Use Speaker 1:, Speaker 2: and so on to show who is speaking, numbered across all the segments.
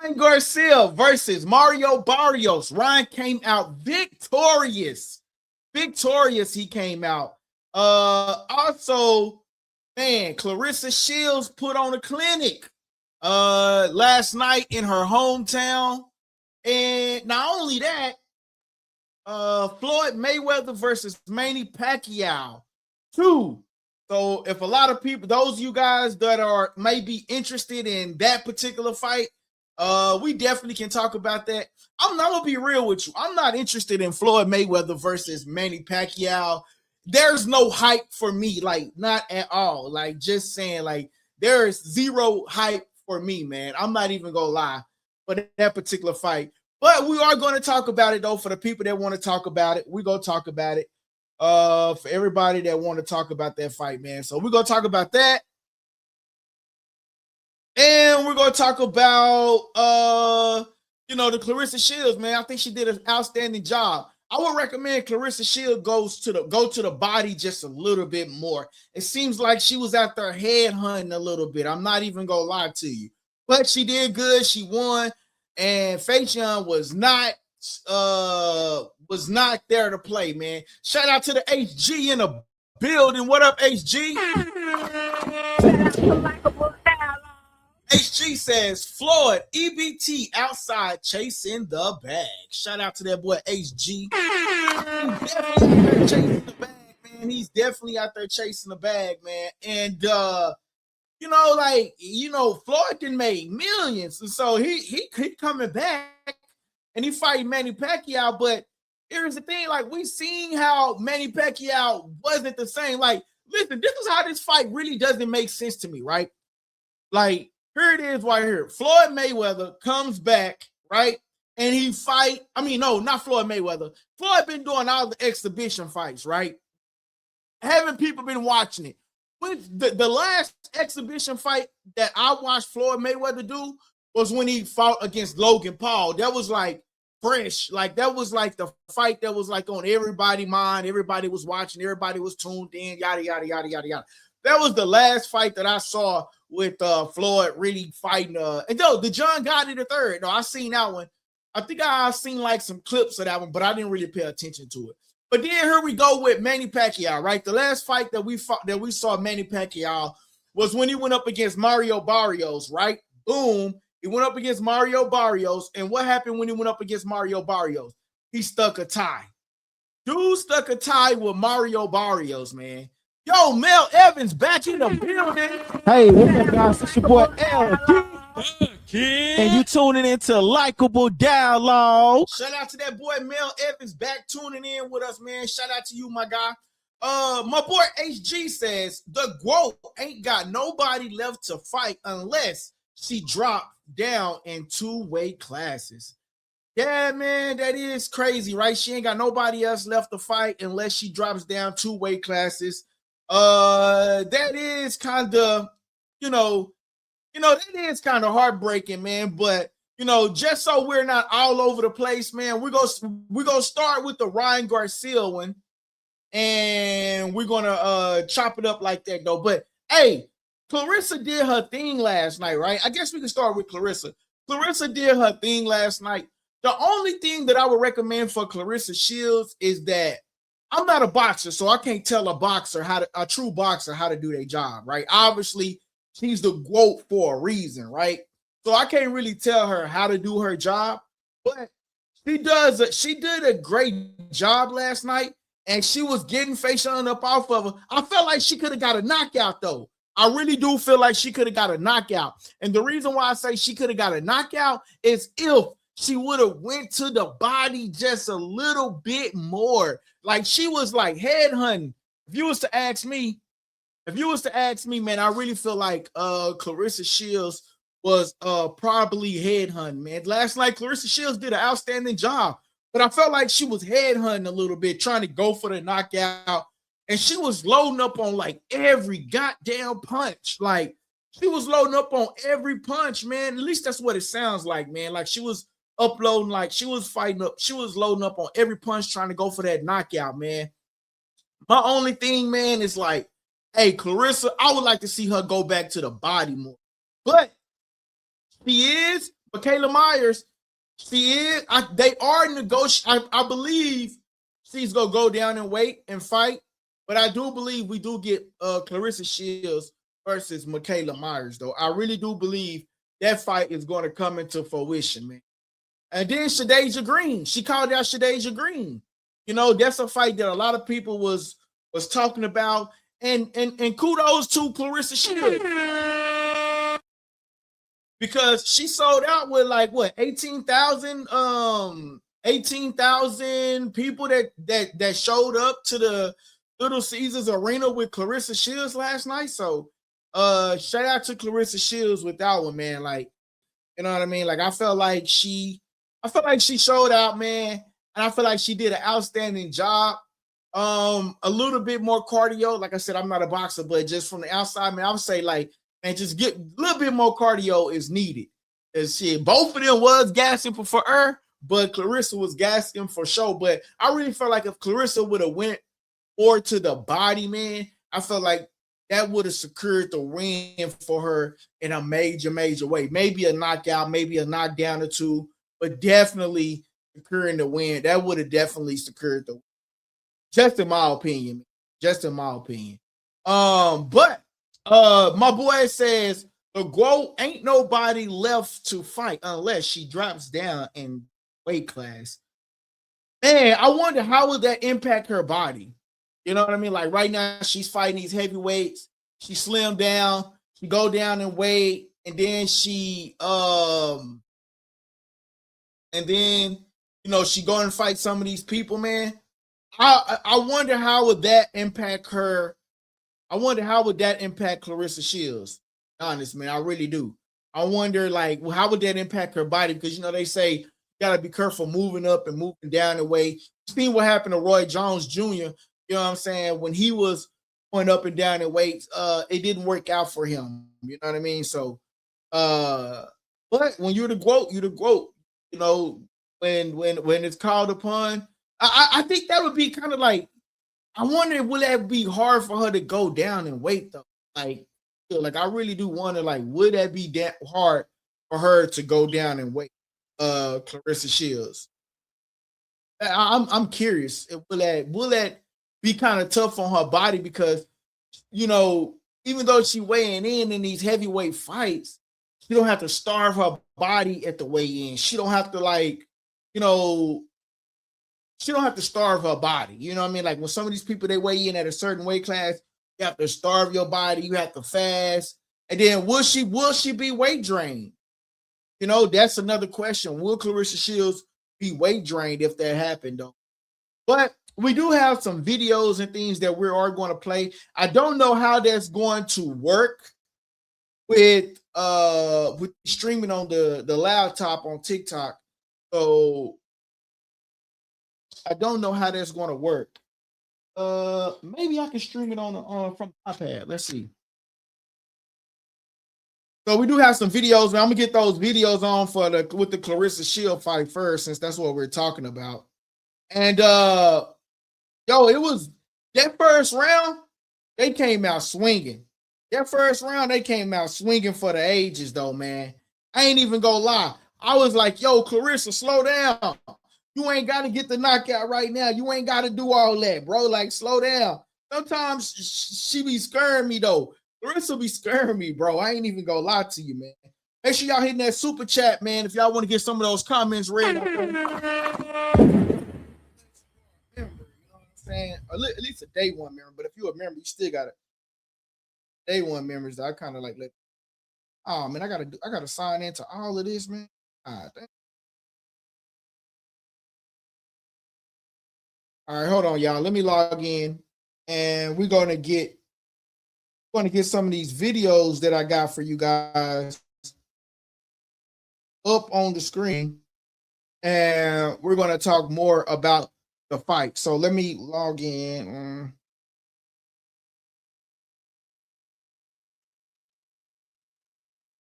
Speaker 1: Ryan Garcia versus Mario Barrios. Ryan came out victorious. Victorious, he came out. Also, man, Clarissa Shields put on a clinic last night in her hometown. And not only that, Floyd Mayweather versus Manny Pacquiao. 2. So if a lot of people, those of you guys that are maybe interested in that particular fight, we definitely can talk about that. I'm not gonna be real with you. I'm not interested in Floyd Mayweather versus Manny Pacquiao. There's no hype for me, like not at all. Like just saying, like there is zero hype for me, man. I'm not even gonna lie for that particular fight. But we are going to talk about it though. For the people that want to talk about it, we're gonna talk about it. For everybody that want to talk about that fight, man. So we're gonna talk about that. And we're gonna talk about the Clarissa Shields, man. I think she did an outstanding job. I would recommend Clarissa Shields go to the body just a little bit more. It seems like she was out there head hunting a little bit. I'm not even gonna lie to you, but she did good. She won, and Pacquiao was not there to play, man. Shout out to the HG in the building. What up, HG? HG says, Floyd, EBT outside chasing the bag. Shout out to that boy HG. He's definitely out there chasing the bag, man. And Floyd can make millions. And so he coming back and he fighting Manny Pacquiao. But here's the thing, like we seen how Manny Pacquiao wasn't the same. Like, listen, this is how this fight really doesn't make sense to me, right? Like, here it is right here. Floyd Mayweather comes back, right? And he fight. I mean, no, not Floyd Mayweather. Floyd been doing all the exhibition fights, right? Haven't people been watching it? The last exhibition fight that I watched Floyd Mayweather do was when he fought against Logan Paul. That was like fresh. Like that was like the fight that was like on everybody's mind. Everybody was watching. Everybody was tuned in. Yada, yada, yada, yada, yada. That was the last fight that I saw with Floyd really fighting. And though the John Gotti the third, no, I seen that one. I think I seen like some clips of that one, but I didn't really pay attention to it. But then here we go with Manny Pacquiao, right? The last fight that we saw Manny Pacquiao was when he went up against Mario Barrios, right? Boom. He went up against Mario Barrios. And what happened when he went up against Mario Barrios? He stuck a tie. Dude stuck a tie with Mario Barrios, man. Yo, Mel Evans back in the building. Hey, what's up, guys? It's your boy L. And you tuning into Likeable Dialogue. Shout out to that boy Mel Evans back tuning in with us, man. Shout out to you, my guy. My boy HG says the GWOAT ain't got nobody left to fight unless she dropped down in 2 weight classes. Yeah, man, that is crazy, right? She ain't got nobody else left to fight unless she drops down 2 weight classes. That is kind of, that is kind of heartbreaking, man. But just so we're not all over the place, man, we're gonna start with the Ryan Garcia one, and we're gonna chop it up like that though. But hey, Clarissa did her thing last night, right? I guess we can start with Clarissa. Clarissa did her thing last night. The only thing that I would recommend for Clarissa Shields is that I'm not a boxer, so I can't tell a true boxer how to do their job, right? Obviously, she's the GWOAT for a reason, right? So I can't really tell her how to do her job, but she did a great job last night, and she was getting Faison up off of her. I felt like she could have got a knockout, though. I really do feel like she could have got a knockout. And the reason why I say she could have got a knockout is if she would have went to the body just a little bit more. Like she was like head hunting. If you was to ask me, man, I really feel like Clarissa Shields was probably head hunting, man. Last night, Clarissa Shields did an outstanding job, but I felt like she was head hunting a little bit, trying to go for the knockout. And she was loading up on like every goddamn punch. Like she was loading up on every punch, man. At least that's what it sounds like, man. Like she was uploading, like she was loading up on every punch, trying to go for that knockout, man. My only thing, man, is like, hey, Clarissa, I would like to see her go back to the body more. But she is Michaela Myers, she is. They are negotiating. I believe she's gonna go down and wait and fight, but I do believe we do get Clarissa Shields versus Michaela Myers. Though I really do believe that fight is going to come into fruition, man. And then Shadeja Green, she called out Shadeja Green. You know, that's a fight that a lot of people was talking about. And kudos to Clarissa Shields because she sold out with like what 18,000 people that showed up to the Little Caesars Arena with Clarissa Shields last night. So shout out to Clarissa Shields with that one, man. Like, you know what I mean? Like I felt like she showed out, man, and I feel like she did an outstanding job. A little bit more cardio. Like I said, I'm not a boxer, but just from the outside, man, I would say like, man, just get a little bit more cardio is needed. And shit, both of them was gassing for her, but Clarissa was gassing for sure. But I really felt like if Clarissa would have went more to the body, man, I felt like that would have secured the win for her in a major way. Maybe a knockout, maybe a knockdown or two, but definitely securing the win. That would have definitely secured the win. Just in my opinion. Just in my opinion. But my boy says the GOAT ain't nobody left to fight unless she drops down in weight class. Man, I wonder how would that impact her body? You know what I mean? Like right now, she's fighting these heavyweights. She slimmed down, she go down in weight, and then and then she go and fight some of these people, man. I wonder how would that impact her. I wonder how would that impact Clarissa Shields. Honest, man, I really do. I wonder, like, well, how would that impact her body? Because they say you gotta be careful moving up and moving down the way. Seen what happened to Roy Jones Jr. You know what I'm saying? When he was going up and down in weights, it didn't work out for him. You know what I mean? So, but when you're the GOAT, you're the GOAT. You know, when it's called upon, I think that would be kind of like, I wonder will that be hard for her to go down in weight though? Like I really do wonder, like, would that be that hard for her to go down in weight? Clarissa Shields. I'm curious. Will that be kind of tough on her body because even though she weighing in these heavyweight fights, she don't have to starve her body at the weigh-in. She don't have to you know, she don't have to starve her body. You know what I mean? Like when some of these people they weigh in at a certain weight class, you have to starve your body. You have to fast. And then will she be weight drained? That's another question. Will Clarissa Shields be weight drained if that happened though? But we do have some videos and things that we are going to play. I don't know how that's going to work with streaming on the laptop on TikTok. So I don't know how that's going to work. Maybe I can stream it on from iPad. Let's see. So we do have some videos, man. I'm gonna get those videos on with the Clarissa Shield fight first, since that's what we're talking about. And it was that first round. They came out swinging. That first round, they came out swinging for the ages, though, man. I ain't even gonna lie. I was like, yo, Clarissa, slow down. You ain't got to get the knockout right now. You ain't got to do all that, bro. Like, slow down. Sometimes she be scaring me, though. Clarissa be scaring me, bro. I ain't even gonna lie to you, man. Make sure y'all hitting that super chat, man, if y'all want to get some of those comments read. You know what I'm saying? At least a day one member. But if you a member, you still got it. Day one members. I kind of like let. Oh man, I gotta sign into all of this, man. All right, hold on, y'all. Let me log in, and we're gonna get some of these videos that I got for you guys up on the screen, and we're gonna talk more about the fight. So let me log in.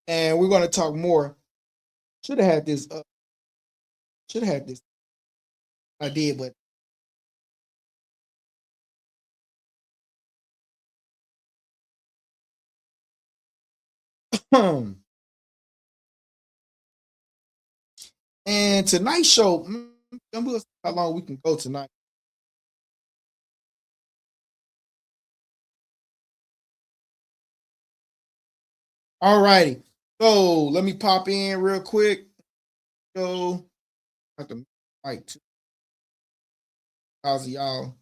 Speaker 1: And we're gonna talk more. Should have had this. Should have had this. I did, but And tonight's show, we'll see how long we can go tonight. All righty. So let me pop in real quick. So I have to mic too. How's y'all?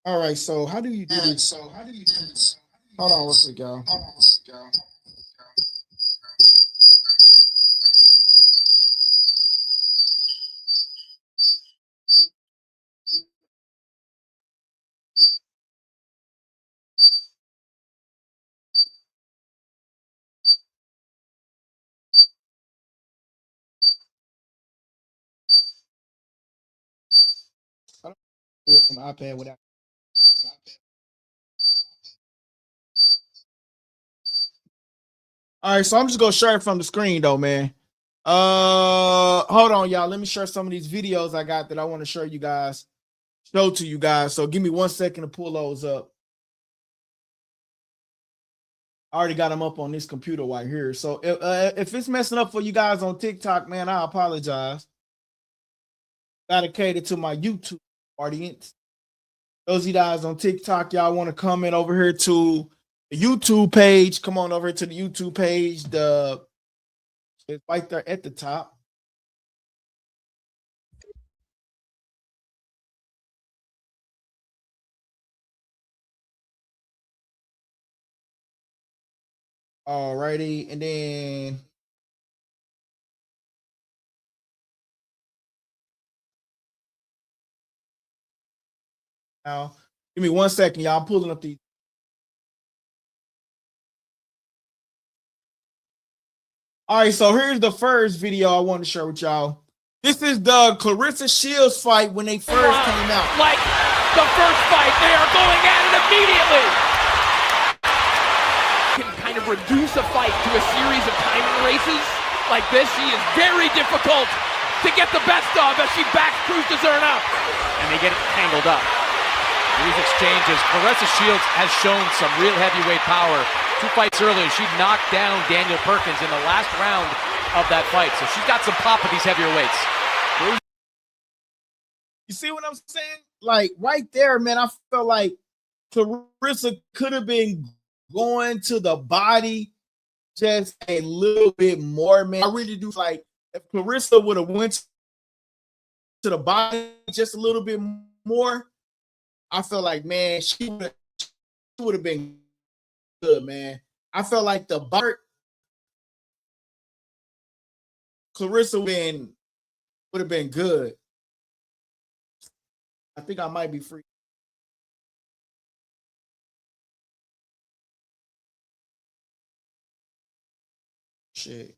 Speaker 1: All right, so how do you do this? Hold on real quick, y'all. I don't do it from the iPad without. All right, so I'm just gonna share it from the screen though, man. Hold on, y'all. Let me share some of these videos I got that I want to show you guys, show to you guys. So give me 1 second to pull those up. I already got them up on this computer right here. So if it's messing up for you guys on TikTok, man, I apologize. Gotta cater to my YouTube audience. Those of you guys on TikTok, y'all want to comment over here to the YouTube page. Come on over to the YouTube page. It's right there at the top. Alrighty, and then now give me 1 second, y'all. I'm pulling up these. All right, so here's the first video I want to share with y'all. This is the Clarissa Shields fight when they first came out.
Speaker 2: Like the first fight, they are going at it immediately. Can kind of reduce a fight to a series of timing races like this. She is very difficult to get the best of as she backs Cruz Dezern up.
Speaker 3: And they get it tangled up. These exchanges, Clarissa Shields has shown some real heavyweight power. 2 fights earlier, she knocked down Daniel Perkins in the last round of that fight. So she's got some pop with these heavier weights.
Speaker 1: You see what I'm saying? Like right there, man, I felt like Clarissa could have been going to the body just a little bit more, man. I really do like if Clarissa would have went to the body just a little bit more, I feel like, man, she would have been good, man. I felt like the Bart Clarissa would have been good. I think I might be free. Shit.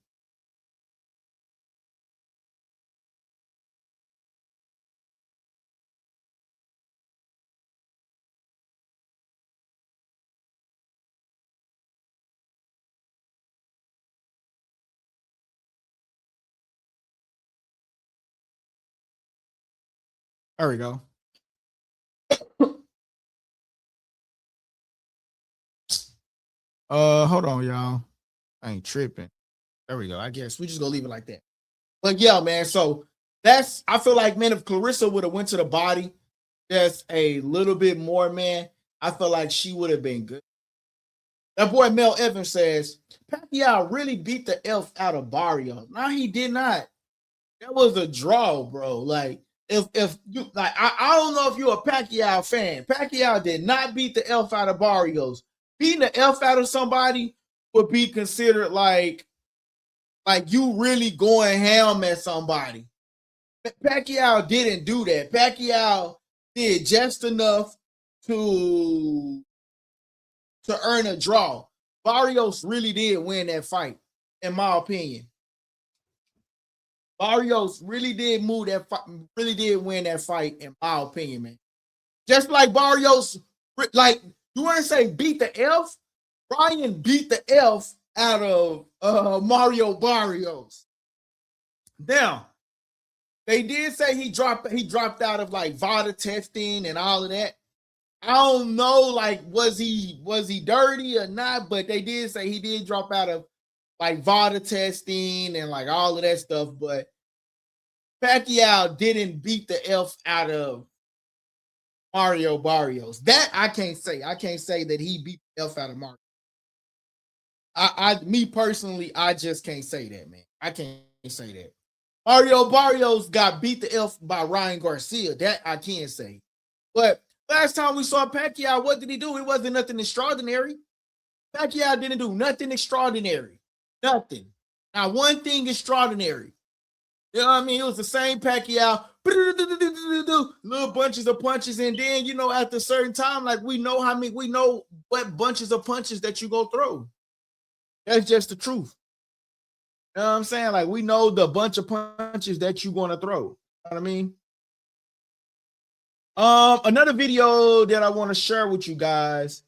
Speaker 1: There we go. Hold on, y'all. I ain't tripping. There we go. I guess we just gonna leave it like that. But yeah, man. So I feel like, man, if Clarissa would have went to the body just a little bit more, man, I feel like she would have been good. That boy Mel Evans says Pacquiao really beat the elf out of Barrios. No, he did not. That was a draw, bro. Like if you like, I don't know if you're a Pacquiao fan. Pacquiao did not beat the elf out of Barrios. Beating the elf out of somebody would be considered like you really going ham at somebody. Pacquiao didn't do that. Pacquiao did just enough to earn a draw. Barrios really did win that fight, in my opinion. Barrios really did move that fight, really did win that fight, in my opinion, man. Just like Barrios, like you want to say beat the elf? Brian beat the elf out of Mario Barrios. Now, They did say he dropped out of like VADA testing and all of that. I don't know, like, was he dirty or not? But they did say he did drop out of like VADA testing and like all of that stuff. But Pacquiao didn't beat the F out of Mario Barrios. That I can't say. I can't say that he beat the F out of Mario. Me personally, I just can't say that, man. I can't say that. Mario Barrios got beat the F by Ryan Garcia. That I can say. But last time we saw Pacquiao, what did he do? It wasn't nothing extraordinary. Pacquiao didn't do nothing extraordinary. Nothing. Not one thing extraordinary. You know what I mean? It was the same Pacquiao. Little bunches of punches. And then, you know, after a certain time, like we know what bunches of punches that you go through. That's just the truth. You know what I'm saying? Like we know the bunch of punches that you're going to throw. You know what I mean? Another video that I want to share with you guys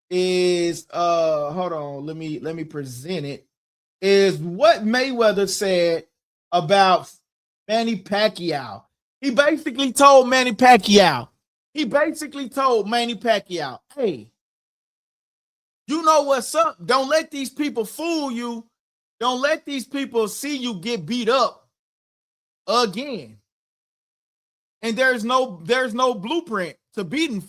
Speaker 1: is hold on, let me present it. Is what Mayweather said about Manny Pacquiao. He basically told Manny Pacquiao, hey, you know what's up? Don't let these people fool you. Don't let these people see you get beat up again. And there's no blueprint to beating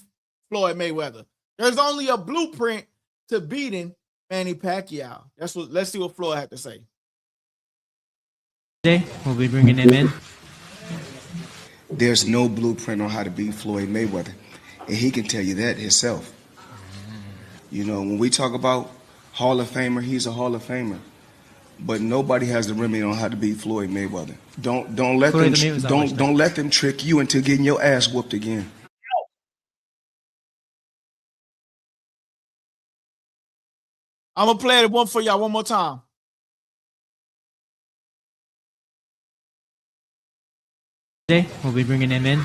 Speaker 1: Floyd Mayweather. There's only a blueprint to beating Manny Pacquiao. Let's see what Floyd had to say.
Speaker 4: Today, we'll be bringing him in.
Speaker 5: There's no blueprint on how to beat Floyd Mayweather, and he can tell you that himself. You know, when we talk about Hall of Famer, he's a Hall of Famer. But nobody has the remedy on how to beat Floyd Mayweather. Don't let them trick you into getting your ass whooped again.
Speaker 1: I'm gonna play it for y'all one more time.
Speaker 4: Today, we'll be bringing him in.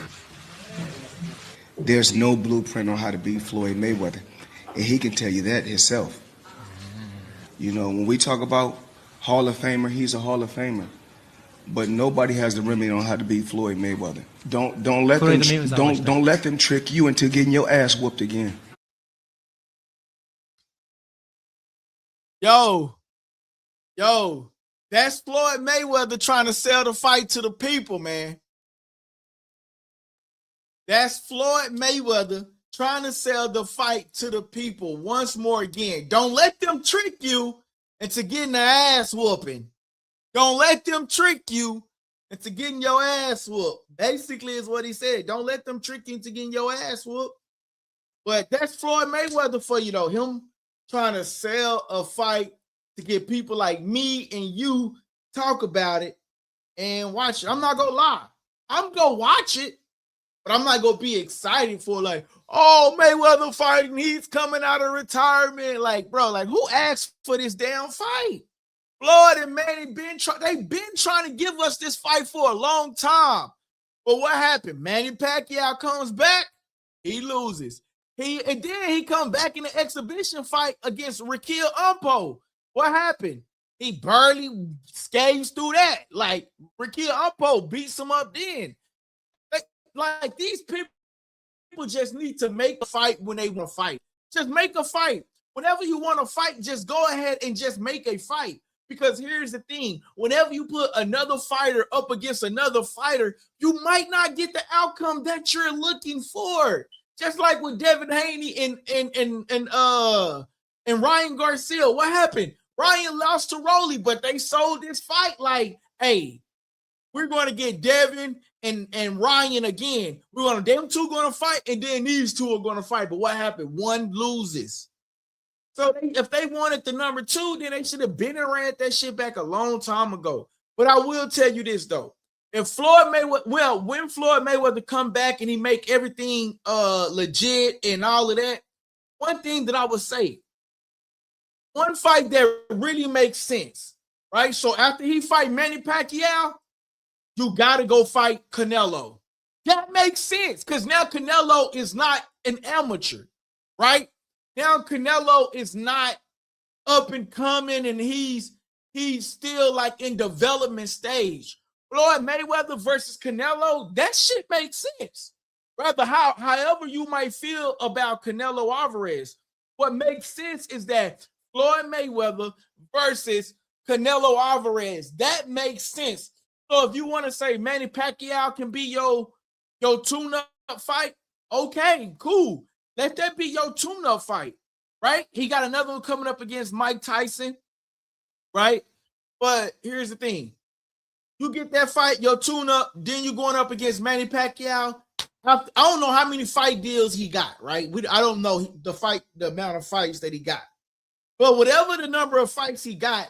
Speaker 5: There's no blueprint on how to beat Floyd Mayweather, and he can tell you that himself. You know, when we talk about Hall of Famer, he's a Hall of Famer. But nobody has the remedy on how to beat Floyd Mayweather. Don't let them trick you into getting your ass whooped again.
Speaker 1: Yo, that's Floyd Mayweather trying to sell the fight to the people, man. That's Floyd Mayweather trying to sell the fight to the people once more again. Don't let them trick you into getting the ass whooping. Don't let them trick you into getting your ass whooped. Basically is what he said. Don't let them trick you into getting your ass whooped. But that's Floyd Mayweather for you, though. Him trying to sell a fight to get people like me and you talk about it and watch it. I'm not going to lie. I'm going to watch it, but I'm not going to be excited for like, oh, Mayweather fighting. He's coming out of retirement. Like, bro, like who asked for this damn fight? Floyd and Manny they've been trying to give us this fight for a long time. But what happened? Manny Pacquiao comes back, he loses. And then he come back in the exhibition fight against Raquel Umpo. What happened? He barely scathes through that. Like Raquel Umpo beats him up then. Like these people just need to make a fight when they want to fight. Just make a fight. Whenever you want to fight, just go ahead and just make a fight. Because here's the thing. Whenever you put another fighter up against another fighter, you might not get the outcome that you're looking for. Just like with Devin Haney and Ryan Garcia. What happened? Ryan lost to Rolly, but they sold this fight like, hey, we're going to get Devin and Ryan again. Them two going to fight, and then these two are going to fight. But what happened? One loses. So if they wanted the number two, then they should have been and ran that shit back a long time ago. But I will tell you this, though. If Floyd Mayweather, when Floyd Mayweather come back and he make everything legit and all of that, one thing that I would say, one fight that really makes sense, right? So after he fight Manny Pacquiao, you got to go fight Canelo. That makes sense because now Canelo is not an amateur, right? Now Canelo is not up and coming and he's still like in development stage. Floyd Mayweather versus Canelo, that shit makes sense. Rather, however you might feel about Canelo Alvarez, what makes sense is that Floyd Mayweather versus Canelo Alvarez, that makes sense. So if you want to say Manny Pacquiao can be your tune-up fight, okay, cool. Let that be your tune-up fight, right? He got another one coming up against Mike Tyson, right? But here's the thing. You get that fight, your tune-up, then you're going up against Manny Pacquiao. I don't know how many fight deals he got, right? I don't know the amount of fights that he got. But whatever the number of fights he got,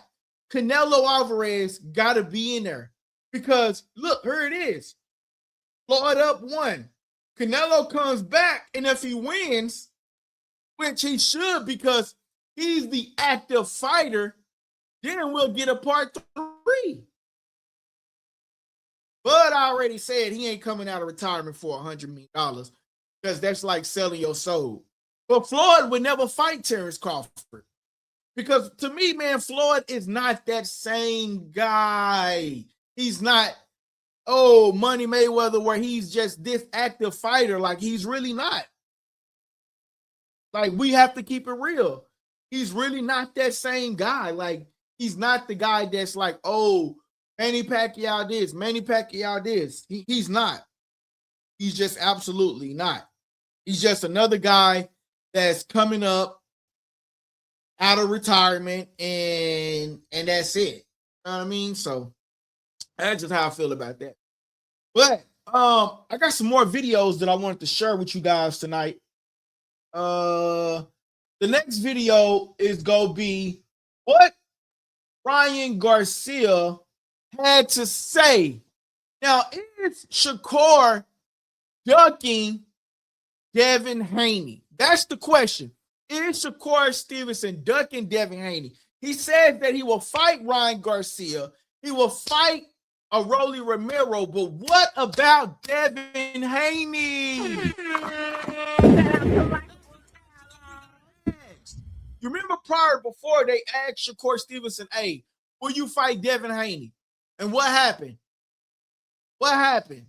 Speaker 1: Canelo Alvarez got to be in there. Because, look, here it is. Floyd up 1. Canelo comes back, and if he wins, which he should because he's the active fighter, then we'll get a part 3. Bud already said he ain't coming out of retirement for $100 million because that's like selling your soul. But Floyd would never fight Terrence Crawford because to me, man, Floyd is not that same guy. He's not, Money Mayweather, where he's just this active fighter. Like, he's really not. Like, we have to keep it real. He's really not that same guy. Like, he's not the guy that's like, Manny Pacquiao this, Manny Pacquiao this. He's not. He's just absolutely not. He's just another guy that's coming up out of retirement and that's it. You know what I mean? So that's just how I feel about that. But I got some more videos that I wanted to share with you guys tonight. The next video is gonna be what Ryan Garcia had to say. Now, is Shakur ducking Devin Haney? That's the question. Is Shakur Stevenson ducking Devin Haney? He said that he will fight Ryan Garcia. He will fight Rolly Romero. But what about Devin Haney? You remember before they asked Shakur Stevenson, hey, will you fight Devin Haney? And what happened? What happened?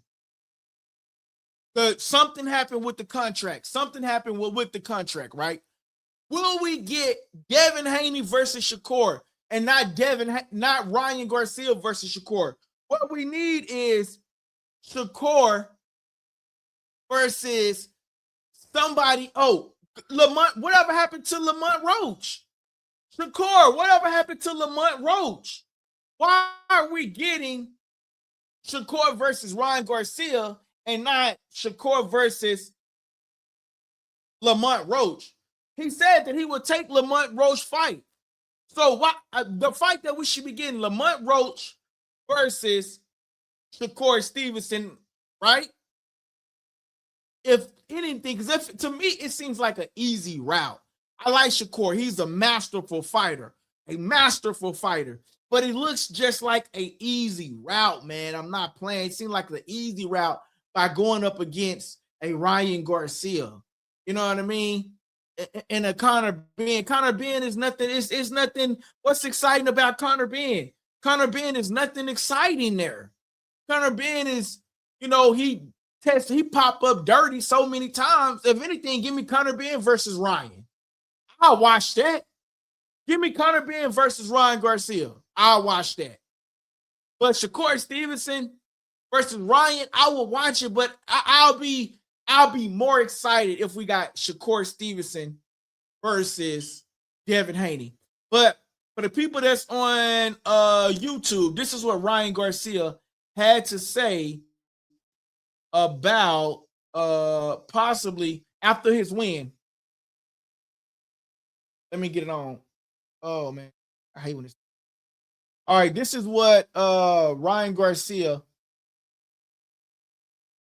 Speaker 1: Something happened with the contract. Something happened with the contract, right? Will we get Devin Haney versus Shakur and not Ryan Garcia versus Shakur? What we need is Shakur versus somebody. Lamont, whatever happened to Lamont Roach? Shakur, whatever happened to Lamont Roach? Why are we getting Shakur versus Ryan Garcia and not Shakur versus Lamont Roach? He said that he would take Lamont Roach fight. So why the fight that we should be getting, Lamont Roach versus Shakur Stevenson, right? If anything, because to me, it seems like an easy route. I like Shakur. He's a masterful fighter. But it looks just like an easy route, man. I'm not playing. It seems like the easy route by going up against a Ryan Garcia. You know what I mean? And a Conor Benn. Conor Benn is nothing. It's nothing. What's exciting about Conor Benn? Conor Benn is nothing exciting there. Conor Benn is, he popped up dirty so many times. If anything, give me Conor Benn versus Ryan. I'll watch that. Give me Conor Benn versus Ryan Garcia. I'll watch that. But Shakur Stevenson versus Ryan, I will watch it, but I'll be more excited if we got Shakur Stevenson versus Devin Haney. But for the people that's on YouTube, this is what Ryan Garcia had to say about possibly after his win. Let me get it on. Oh man, I hate when it's. All right, this is what Ryan Garcia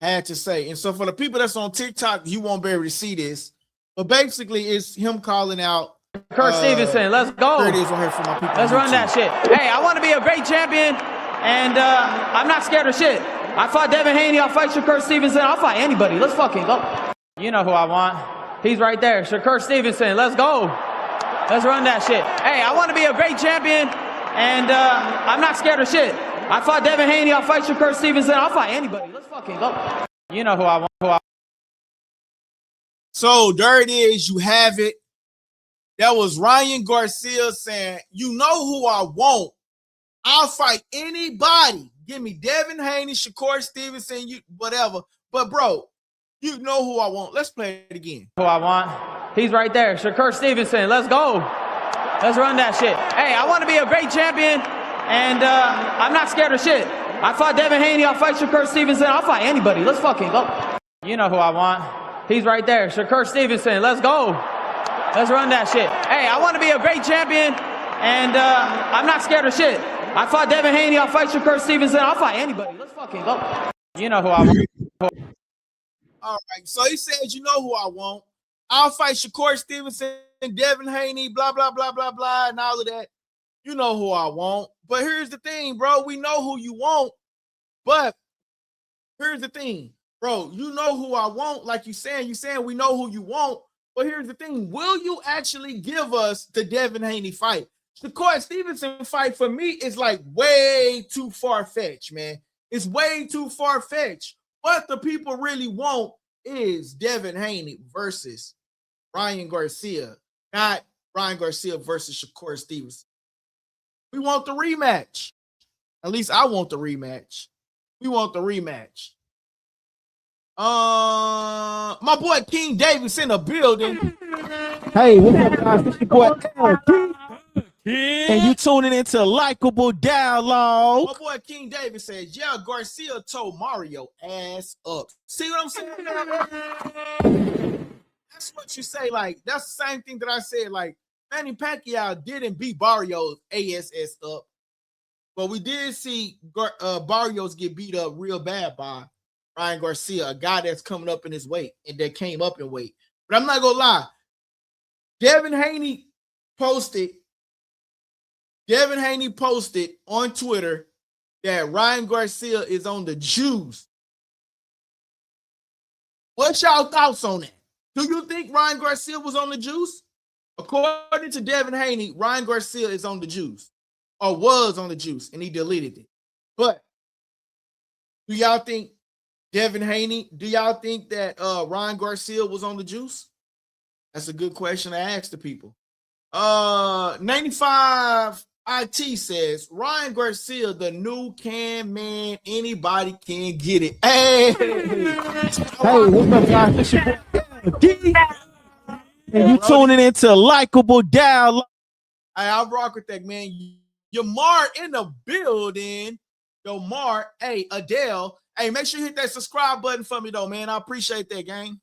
Speaker 1: had to say. And so for the people that's on TikTok, you won't be able to see this. But basically, it's him calling out
Speaker 6: Kurt Stevenson. Let's go.
Speaker 1: There it is right here for my people.
Speaker 6: Let's run that shit. Hey, I want to be a great champion, and I'm not scared of shit. I fought Devin Haney. I'll fight Shakur Stevenson. I'll fight anybody. Let's fucking go. You know who I want. He's right there. Shakur Stevenson. Let's go. Let's run that shit. Hey, I want to be a great champion, and I'm not scared of shit. I fought Devin Haney, I'll fight Shakur Stevenson, I'll fight anybody. Let's fucking go. You know who I want.
Speaker 1: So there it is. You have it. That was Ryan Garcia saying, you know who I want. I'll fight anybody. Give me Devin Haney, Shakur Stevenson, you whatever. But bro, you know who I want. Let's play it again.
Speaker 6: Who I want. He's right there. Shakur Stevenson. Let's go. Let's run that shit. Hey, I want to be a great champion, and I'm not scared of shit. I fought Devin Haney. I'll fight Shakur Stevenson. I'll fight anybody. Let's fucking go. You know who I want. He's right there. Shakur Stevenson. Let's go. Let's run that shit. Hey, I want to be a great champion, and I'm not scared of shit. I fought Devin Haney. I'll fight Shakur Stevenson. I'll fight anybody. Let's fucking go. You know who I want.
Speaker 1: All right. So he says, you know who I want. I'll fight Shakur Stevenson, Devin Haney, blah, blah, blah, blah, blah, and all of that. You know who I want. But here's the thing, bro. We know who you want. But here's the thing, bro. You know who I want. Like you're saying we know who you want. But here's the thing. Will you actually give us the Devin Haney fight? The Shakur Stevenson fight for me is like way too far-fetched, man. It's way too far-fetched. What the people really want is Devin Haney versus Ryan Garcia, not Ryan Garcia versus Shakur Stevenson. We want the rematch. At least I want the rematch. We want the rematch. My boy King Davis in the building.
Speaker 7: Hey, what's up, guys? This your boy LD. And you tuning into Likeable Dialogue.
Speaker 1: My boy King Davis says, yeah, Garcia told Mario ass up. See what I'm saying? That's what you say. Like, that's the same thing that I said. Like, Manny Pacquiao didn't beat Barrios ass up. But we did see Barrios get beat up real bad by Ryan Garcia, a guy that's coming up in his weight and that came up in weight. But I'm not going to lie. Devin Haney posted on Twitter that Ryan Garcia is on the juice. What's y'all thoughts on that? Do you think Ryan Garcia was on the juice? According to Devin Haney, Ryan Garcia is on the juice, or was on the juice, and he deleted it. But do y'all think Devin Haney, do y'all think that Ryan Garcia was on the juice? That's a good question to ask the people. 95 IT says Ryan Garcia, the new can man, anybody can get it. Hey,
Speaker 7: what's up, guys? This your boy LD. And you tuning into Likeable Dialogue.
Speaker 1: I'll rock with that, man. Yamar in the building. Yamar, hey, Adele. Hey, make sure you hit that subscribe button for me, though, man. I appreciate that, gang.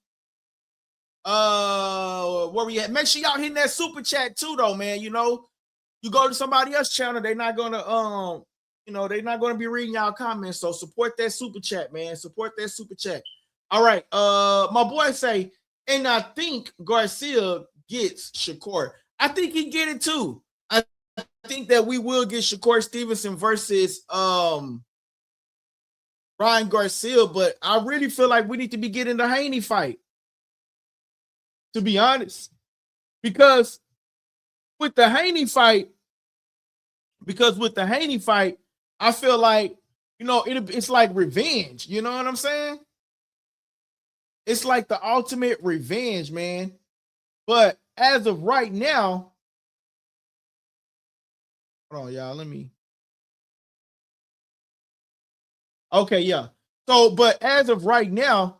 Speaker 1: Where we at? Make sure y'all hitting that super chat too, though, man. You know, you go to somebody else's channel, they're not gonna they're not gonna be reading y'all comments. So support that super chat, man. Support that super chat. All right. My boy say, and I think Garcia gets Shakur. I think he get it too. I think that we will get Shakur Stevenson versus Ryan Garcia, but I really feel like we need to be getting the Haney fight, to be honest, because with the Haney fight, I feel like, it's like revenge. You know what I'm saying? It's like the ultimate revenge, man. But as of right now, hold on, y'all. Okay, yeah. So, but as of right now,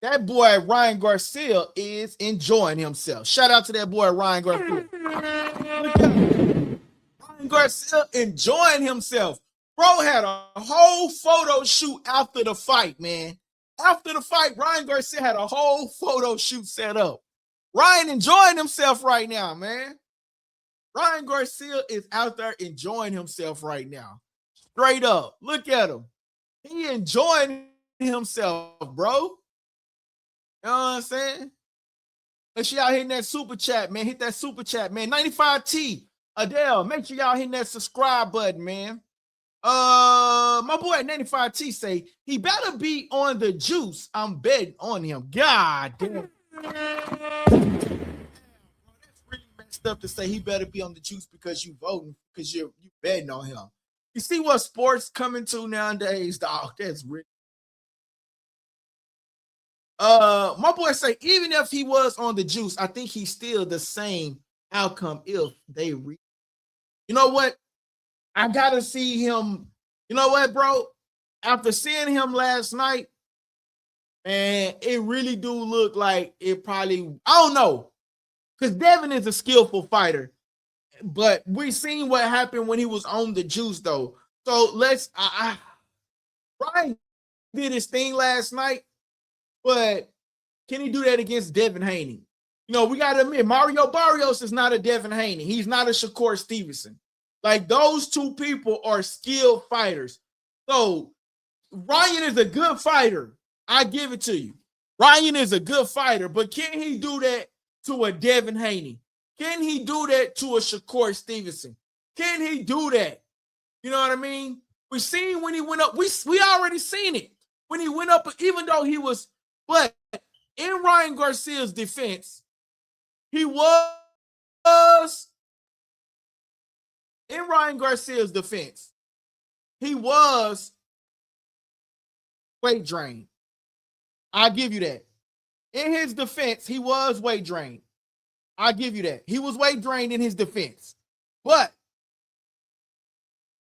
Speaker 1: that boy Ryan Garcia is enjoying himself. Shout out to that boy Ryan Garcia. Look at him. Ryan Garcia enjoying himself. Bro had a whole photo shoot after the fight, man. After the fight, Ryan Garcia had a whole photo shoot set up. Ryan enjoying himself right now, man. Ryan Garcia is out there enjoying himself right now. Straight up. Look at him. He enjoying himself, bro. You know what I'm saying? Make sure y'all hitting that super chat, man. Hit that super chat, man. 95T, Adele. Make sure y'all hitting that subscribe button, man. My boy at 95T say he better be on the juice. I'm betting on him. God damn. That's really messed stuff to say he better be on the juice because you voting, because you betting on him. You see what sports coming to nowadays, dog? That's rich. My boy say even if he was on the juice, I think he's still the same outcome if they reach. You know what? I gotta see him. You know what, bro? After seeing him last night, and it really do look like it probably, I don't know, because Devin is a skillful fighter, but we seen what happened when he was on the juice, though. So Ryan did his thing last night, but can he do that against Devin Haney? You know, we got to admit, Mario Barrios is not a Devin Haney. He's not a Shakur Stevenson. Like, those two people are skilled fighters. So Ryan is a good fighter. I give it to you. Ryan is a good fighter, but can he do that to a Devin Haney? Can he do that to a Shakur Stevenson? Can he do that? You know what I mean? We seen when he went up. We already seen it when he went up, even though he was, but in Ryan Garcia's defense, he was in Ryan Garcia's defense, he was weight drained. I'll give you that. In his defense, he was weight drained. I'll give you that. He was weight drained in his defense. But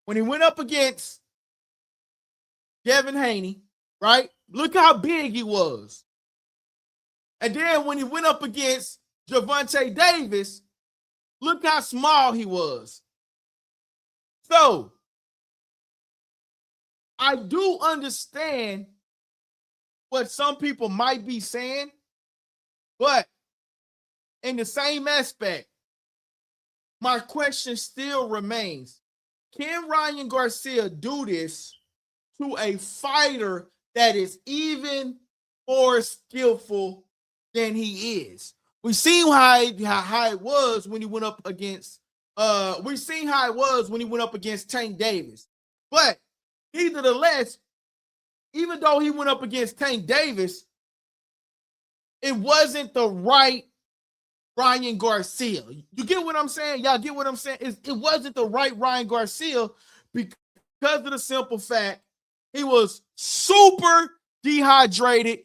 Speaker 1: when he went up against Devin Haney, right? Look how big he was. And then when he went up against Gervonta Davis, look how small he was. So I do understand what some people might be saying, but in the same aspect, my question still remains. Can Ryan Garcia do this to a fighter that is even more skillful than he is? We seen how it was when he went up against Tank Davis. But nevertheless, even though he went up against Tank Davis, it wasn't the right Ryan Garcia. You get what I'm saying? Y'all get what I'm saying? It wasn't the right Ryan Garcia because of the simple fact he was super dehydrated,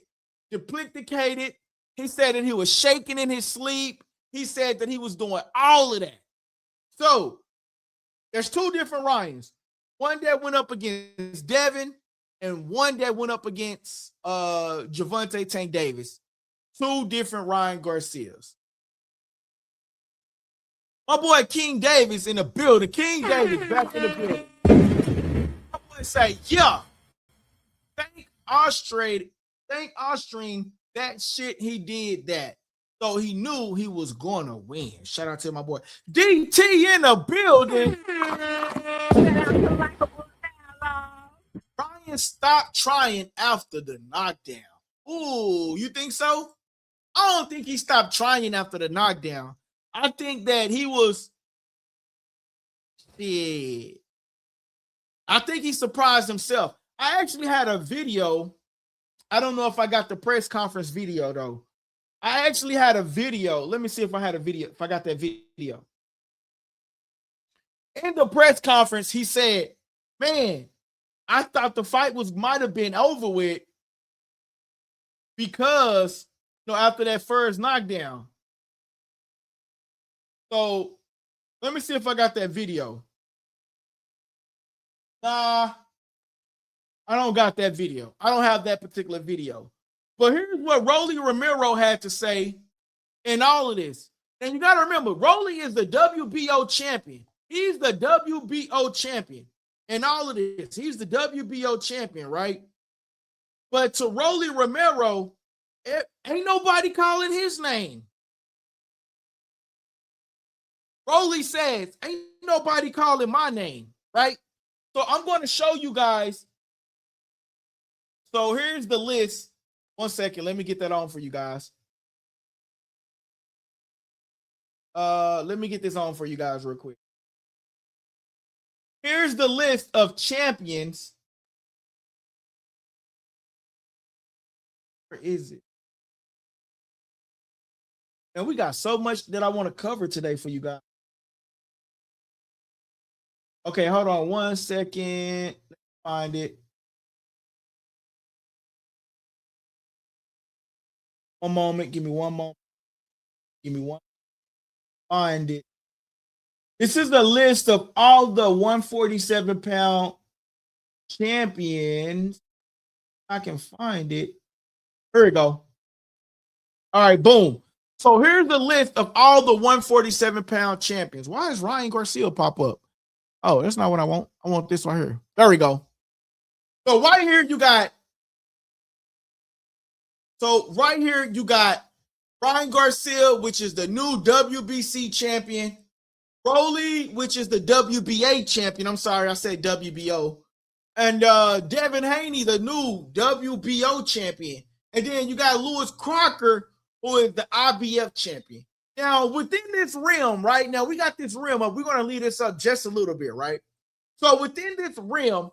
Speaker 1: duplicated. He said that he was shaking in his sleep. He said that he was doing all of that. So there's two different Ryans. One that went up against Devin and one that went up against Gervonta Tank Davis. Two different Ryan Garcias. My boy King Davis in the building. King Davis back in the building. My boy say, yeah, thank Austrian that shit he did that. So he knew he was going to win. Shout out to my boy DT in the building. Ryan stopped trying after the knockdown. Ooh, you think so? I don't think he stopped trying after the knockdown. I think that he was, I think he surprised himself. I actually had a video. I don't know if I got the press conference video, though. I actually had a video. Let me see if I had a video, if I got that video. In the press conference, he said, man, I thought the fight might have been over with because, after that first knockdown. So let me see if I got that video. Nah, I don't got that video. I don't have that particular video. But here's what Rolly Romero had to say in all of this. And you got to remember, Rolly is the WBO champion. He's the WBO champion in all of this. He's the WBO champion, right? But to Rolly Romero, ain't nobody calling his name. Rolly says, ain't nobody calling my name, right? So I'm going to show you guys. So here's the list. 1 second. Let me get that on for you guys. Let me get this on for you guys real quick. Here's the list of champions. Where is it? And we got so much that I want to cover today for you guys. Okay, hold on 1 second. Find it. One moment. Give me one moment. Give me one. Find it. This is the list of all the 147-pound champions. I can find it. Here we go. All right, boom. So here's the list of all the 147-pound champions. Why is Ryan Garcia pop up? Oh, that's not what I want. I want this right here. There we go. So right here you got Ryan Garcia, which is the new WBC champion. Rolly, which is the WBA champion. I'm sorry, I said WBO. And Devin Haney, the new WBO champion. And then you got Lewis Crocker, who is the IBF champion. Now, within this realm, right now, we got this realm up. We're going to leave this up just a little bit, right? So within this realm,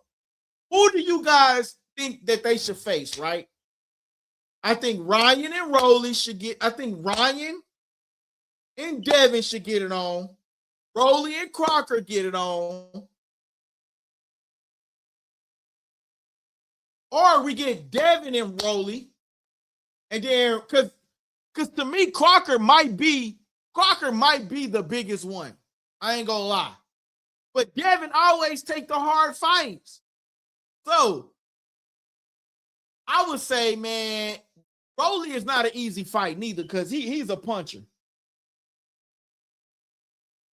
Speaker 1: who do you guys think that they should face, right? I think Ryan and Rolly should get, I think Ryan and Devin should get it on. Rolly and Crocker get it on. Or we get Devin and Rolly. And then, because to me, Crocker might be the biggest one. I ain't gonna lie. But Devin always take the hard fights. So I would say, man, Rolly is not an easy fight neither, because he's a puncher.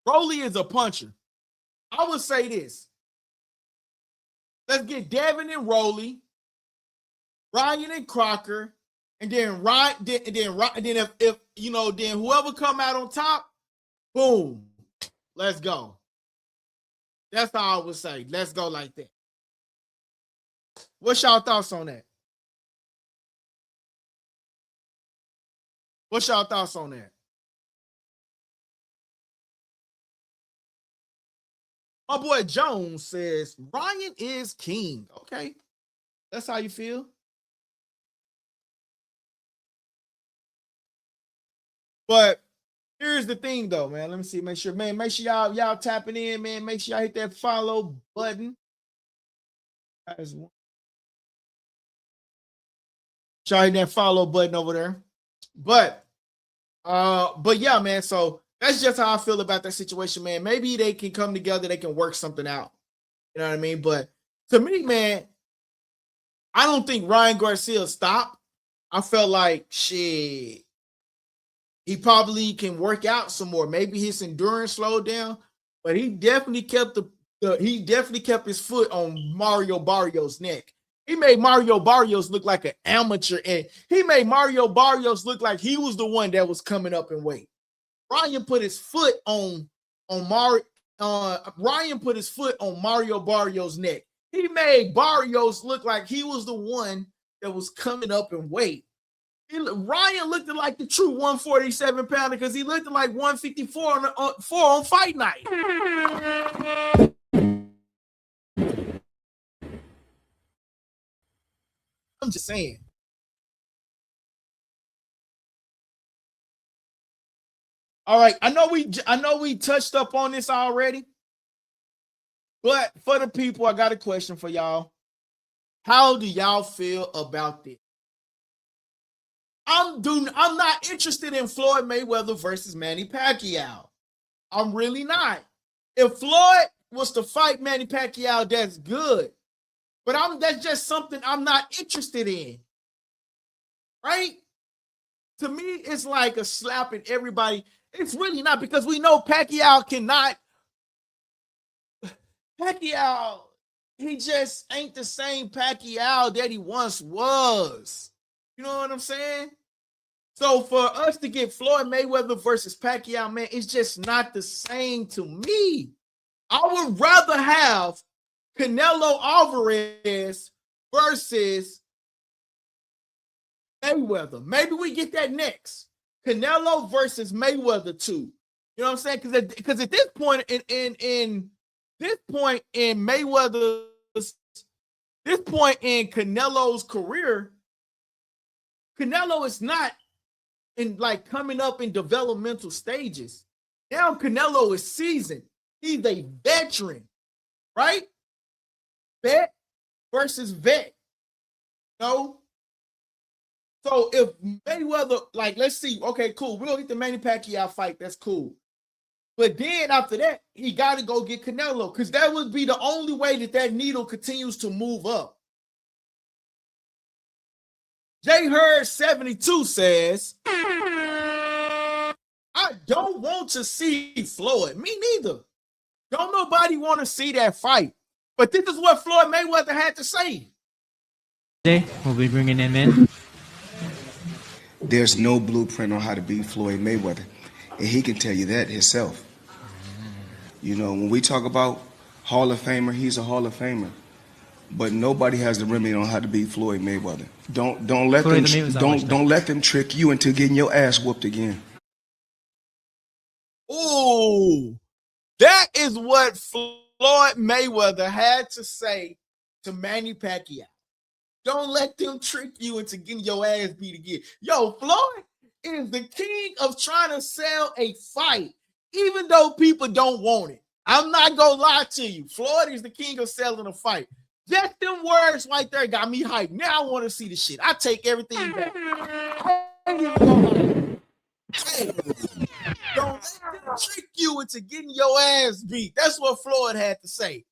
Speaker 1: Rolly is a puncher. I would say this. Let's get Devin and Rolly, Ryan and Crocker, and then if you know, then whoever come out on top, boom, let's go. That's how I would say. Let's go like that. What's y'all thoughts on that? What's y'all thoughts on that? My boy Jones says Ryan is king. Okay, that's how you feel. But here's the thing, though, man. Let me see. Make sure y'all tapping in, man. Make sure y'all hit that follow button. Y'all hit that follow button over there. But yeah, man. So that's just how I feel about that situation, man. Maybe they can come together. They can work something out. You know what I mean? But to me, man, I don't think Ryan Garcia stopped. I felt like, shit, he probably can work out some more. Maybe his endurance slowed down, but he definitely kept his foot on Mario Barrios' neck. He made Mario Barrios look like an amateur, and he made Mario Barrios look like he was the one that was coming up in weight. Ryan put his foot on Mario Barrios' neck. He made Barrios look like he was the one that was coming up in weight. Ryan looked like the true 147-pounder because he looked like 154 on fight night. I'm just saying. All right, I know we touched up on this already, but for the people, I got a question for y'all. How do y'all feel about this? I'm not interested in Floyd Mayweather versus Manny Pacquiao. I'm really not. If Floyd was to fight Manny Pacquiao, that's good. But that's just something I'm not interested in. Right? To me, it's like a slap in everybody. It's really not, because we know Pacquiao, he just ain't the same Pacquiao that he once was. You know what I'm saying? So for us to get Floyd Mayweather versus Pacquiao, man, it's just not the same to me. I would rather have Canelo Alvarez versus Mayweather. Maybe we get that next. Canelo versus Mayweather 2. You know what I'm saying? Because at this point in Canelo's career, Canelo is not like coming up in developmental stages. Now Canelo is seasoned. He's a veteran, right? Vet versus vet. No. So if Mayweather, like, let's see, okay, cool. We'll get the Manny Pacquiao fight. That's cool. But then after that, he got to go get Canelo because that would be the only way that needle continues to move up. Jay Hurd 72 says, I don't want to see Floyd. Me neither. Don't nobody want to see that fight. But this is what Floyd Mayweather had to say.
Speaker 4: Today, we'll be bringing him in.
Speaker 5: There's no blueprint on how to beat Floyd Mayweather, and he can tell you that himself. You know, when we talk about Hall of Famer, he's a Hall of Famer. But nobody has the remedy on how to beat Floyd Mayweather. Don't let them trick you into getting your ass whooped again.
Speaker 1: Ooh, that is what Floyd Mayweather had to say to Manny Pacquiao. Don't let them trick you into getting your ass beat again. Yo, Floyd is the king of trying to sell a fight, even though people don't want it. I'm not gonna lie to you. Floyd is the king of selling a fight. Just them words right there got me hyped. Now I want to see the shit. I take everything back. Don't let them trick you into getting your ass beat. That's what Floyd had to say.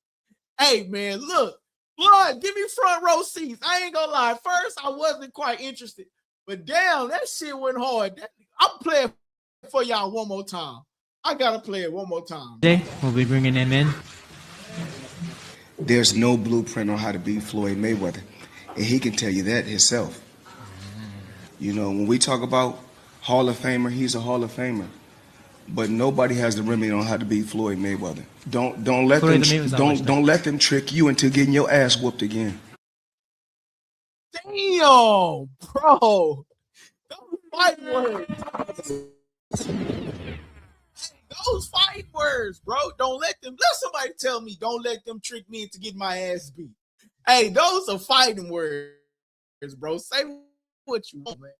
Speaker 1: Hey, man, look. Floyd, give me front row seats. I ain't gonna lie. First, I wasn't quite interested. But damn, that shit went hard. I'm playing for y'all one more time. I gotta play it one more time.
Speaker 4: Today, we'll be bringing him in.
Speaker 5: There's no blueprint on how to beat Floyd Mayweather, and he can tell you that himself. You know, when we talk about Hall of Famer, he's a Hall of Famer. But nobody has the remedy on how to beat Floyd Mayweather. Don't let them trick you into getting your ass whooped again.
Speaker 1: Damn, bro. Those fight words. Those fight words, bro. Let somebody tell me, don't let them trick me into getting my ass beat. Hey, those are fighting words, bro. Say what you want, man.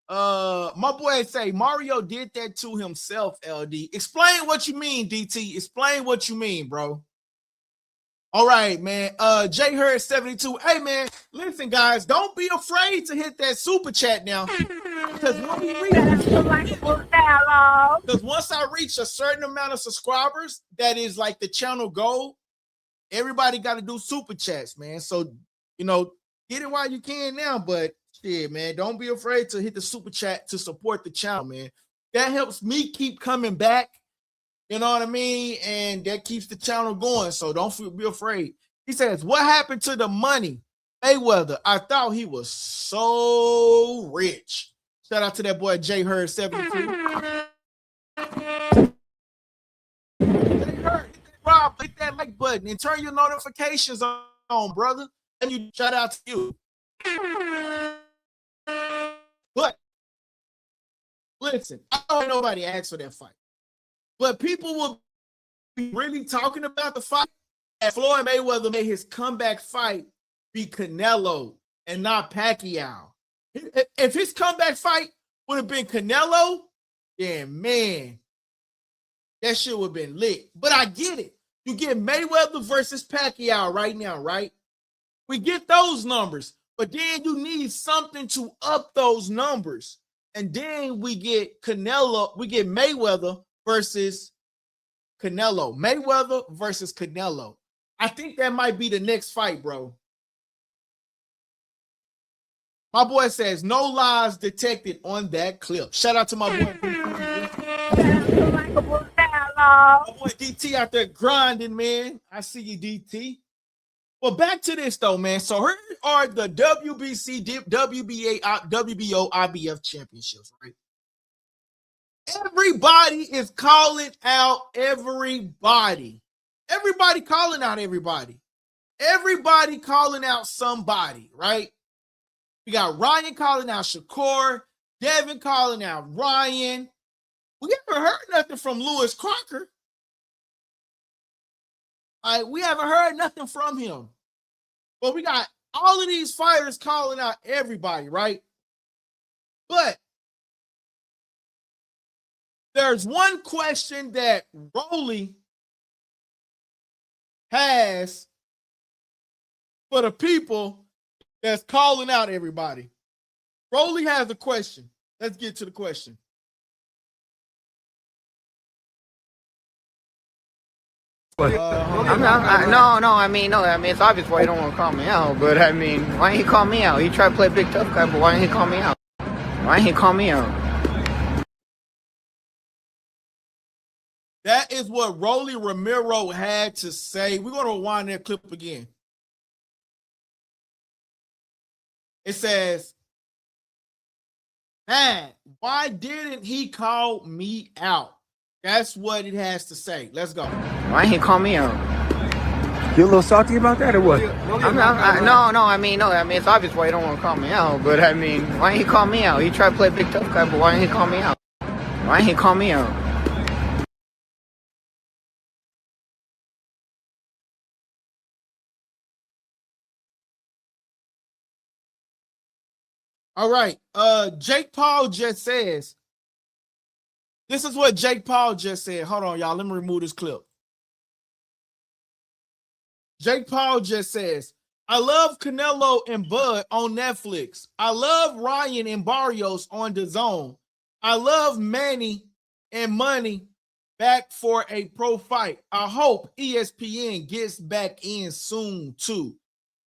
Speaker 1: My boy say Mario did that to himself, LD. Explain what you mean, DT. Explain what you mean, bro. All right, man. Jay Hurd 72. Hey, man, listen, guys, don't be afraid to hit that super chat now. Because once I reach a certain amount of subscribers, that is like the channel goal, everybody got to do super chats, man. So, you know, get it while you can now, but shit, man, don't be afraid to hit the super chat to support the channel, man. That helps me keep coming back. You know what I mean? And that keeps the channel going. So don't be afraid. He says, what happened to the money? Mayweather, I thought he was so rich. Shout out to that boy, Jay Hurd 72. Jay Hurd, Rob, hit that like button and turn your notifications on, brother. And you shout out to you. But listen, I don't know nobody asked for that fight. But people will be really talking about the fight. And Floyd Mayweather made his comeback fight be Canelo and not Pacquiao. If his comeback fight would have been Canelo, then man, that shit would have been lit. But I get it. You get Mayweather versus Pacquiao right now, right? We get those numbers, but then you need something to up those numbers. And then we get Mayweather versus Canelo. Mayweather versus Canelo. I think that might be the next fight, bro. My boy says, no lies detected on that clip. Shout out to my boy. My boy DT out there grinding, man. I see you, DT. Well, back to this, though, man. So here are the WBC, WBA, WBO, IBF championships, right? Everybody is calling out everybody. Everybody calling out everybody. Everybody calling out somebody, right? We got Ryan calling out Shakur, Devin calling out Ryan. We haven't heard nothing from Lewis Crocker. All right, we haven't heard nothing from him. But we got all of these fighters calling out everybody, right? But there's one question that Rolly has for the people that's calling out everybody. Rolly has a question. Let's get to the question.
Speaker 8: No, I mean, it's obvious why you don't want to call me out, but I mean, why didn't he call me out? He tried to play big tough guy, but why didn't he call me out? Why didn't he call me out?
Speaker 1: That is what Rolly Ramiro had to say. We're going to rewind that clip again. It says, man, why didn't he call me out? That's what it has to say. Let's go.
Speaker 8: Why didn't he call me out?
Speaker 9: You a little salty about that or what?
Speaker 8: No, I mean, it's obvious why you don't want to call me out, but I mean, why didn't he call me out? He tried to play big tough guy, but why didn't he call me out? Why didn't he call me out?
Speaker 1: All right. Jake Paul just says, this is what Jake Paul just said. Hold on, y'all. Let me remove this clip. Jake Paul just says, I love Canelo and Bud on Netflix. I love Ryan and Barrios on DAZN. I love Manny and Money back for a pro fight. I hope ESPN gets back in soon, too.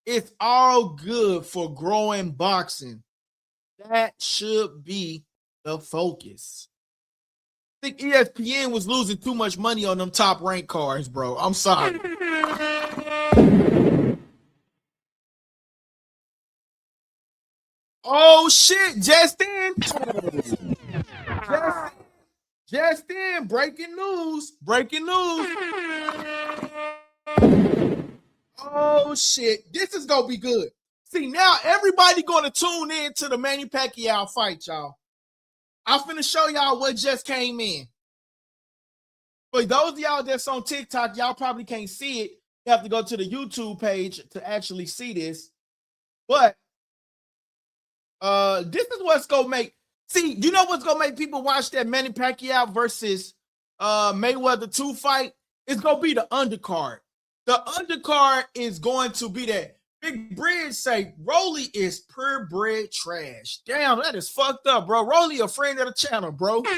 Speaker 1: It's all good for growing boxing. That should be the focus. I think ESPN was losing too much money on them top rank cards, bro. I'm sorry. Oh shit, just in. Just in, breaking news. Oh shit, this is gonna be good. See, now everybody gonna tune in to the Manny Pacquiao fight, y'all. I'm finna show y'all what just came in. For those of y'all that's on TikTok, y'all probably can't see it. You have to go to the YouTube page to actually see this. But this is what's gonna make. See, you know what's gonna make people watch that Manny Pacquiao versus Mayweather 2 fight? It's gonna be the undercard. The undercard is going to be that. Big Bridge say Rolly is purebred trash. Damn, that is fucked up, bro. Rolly a friend of the channel, bro. Hit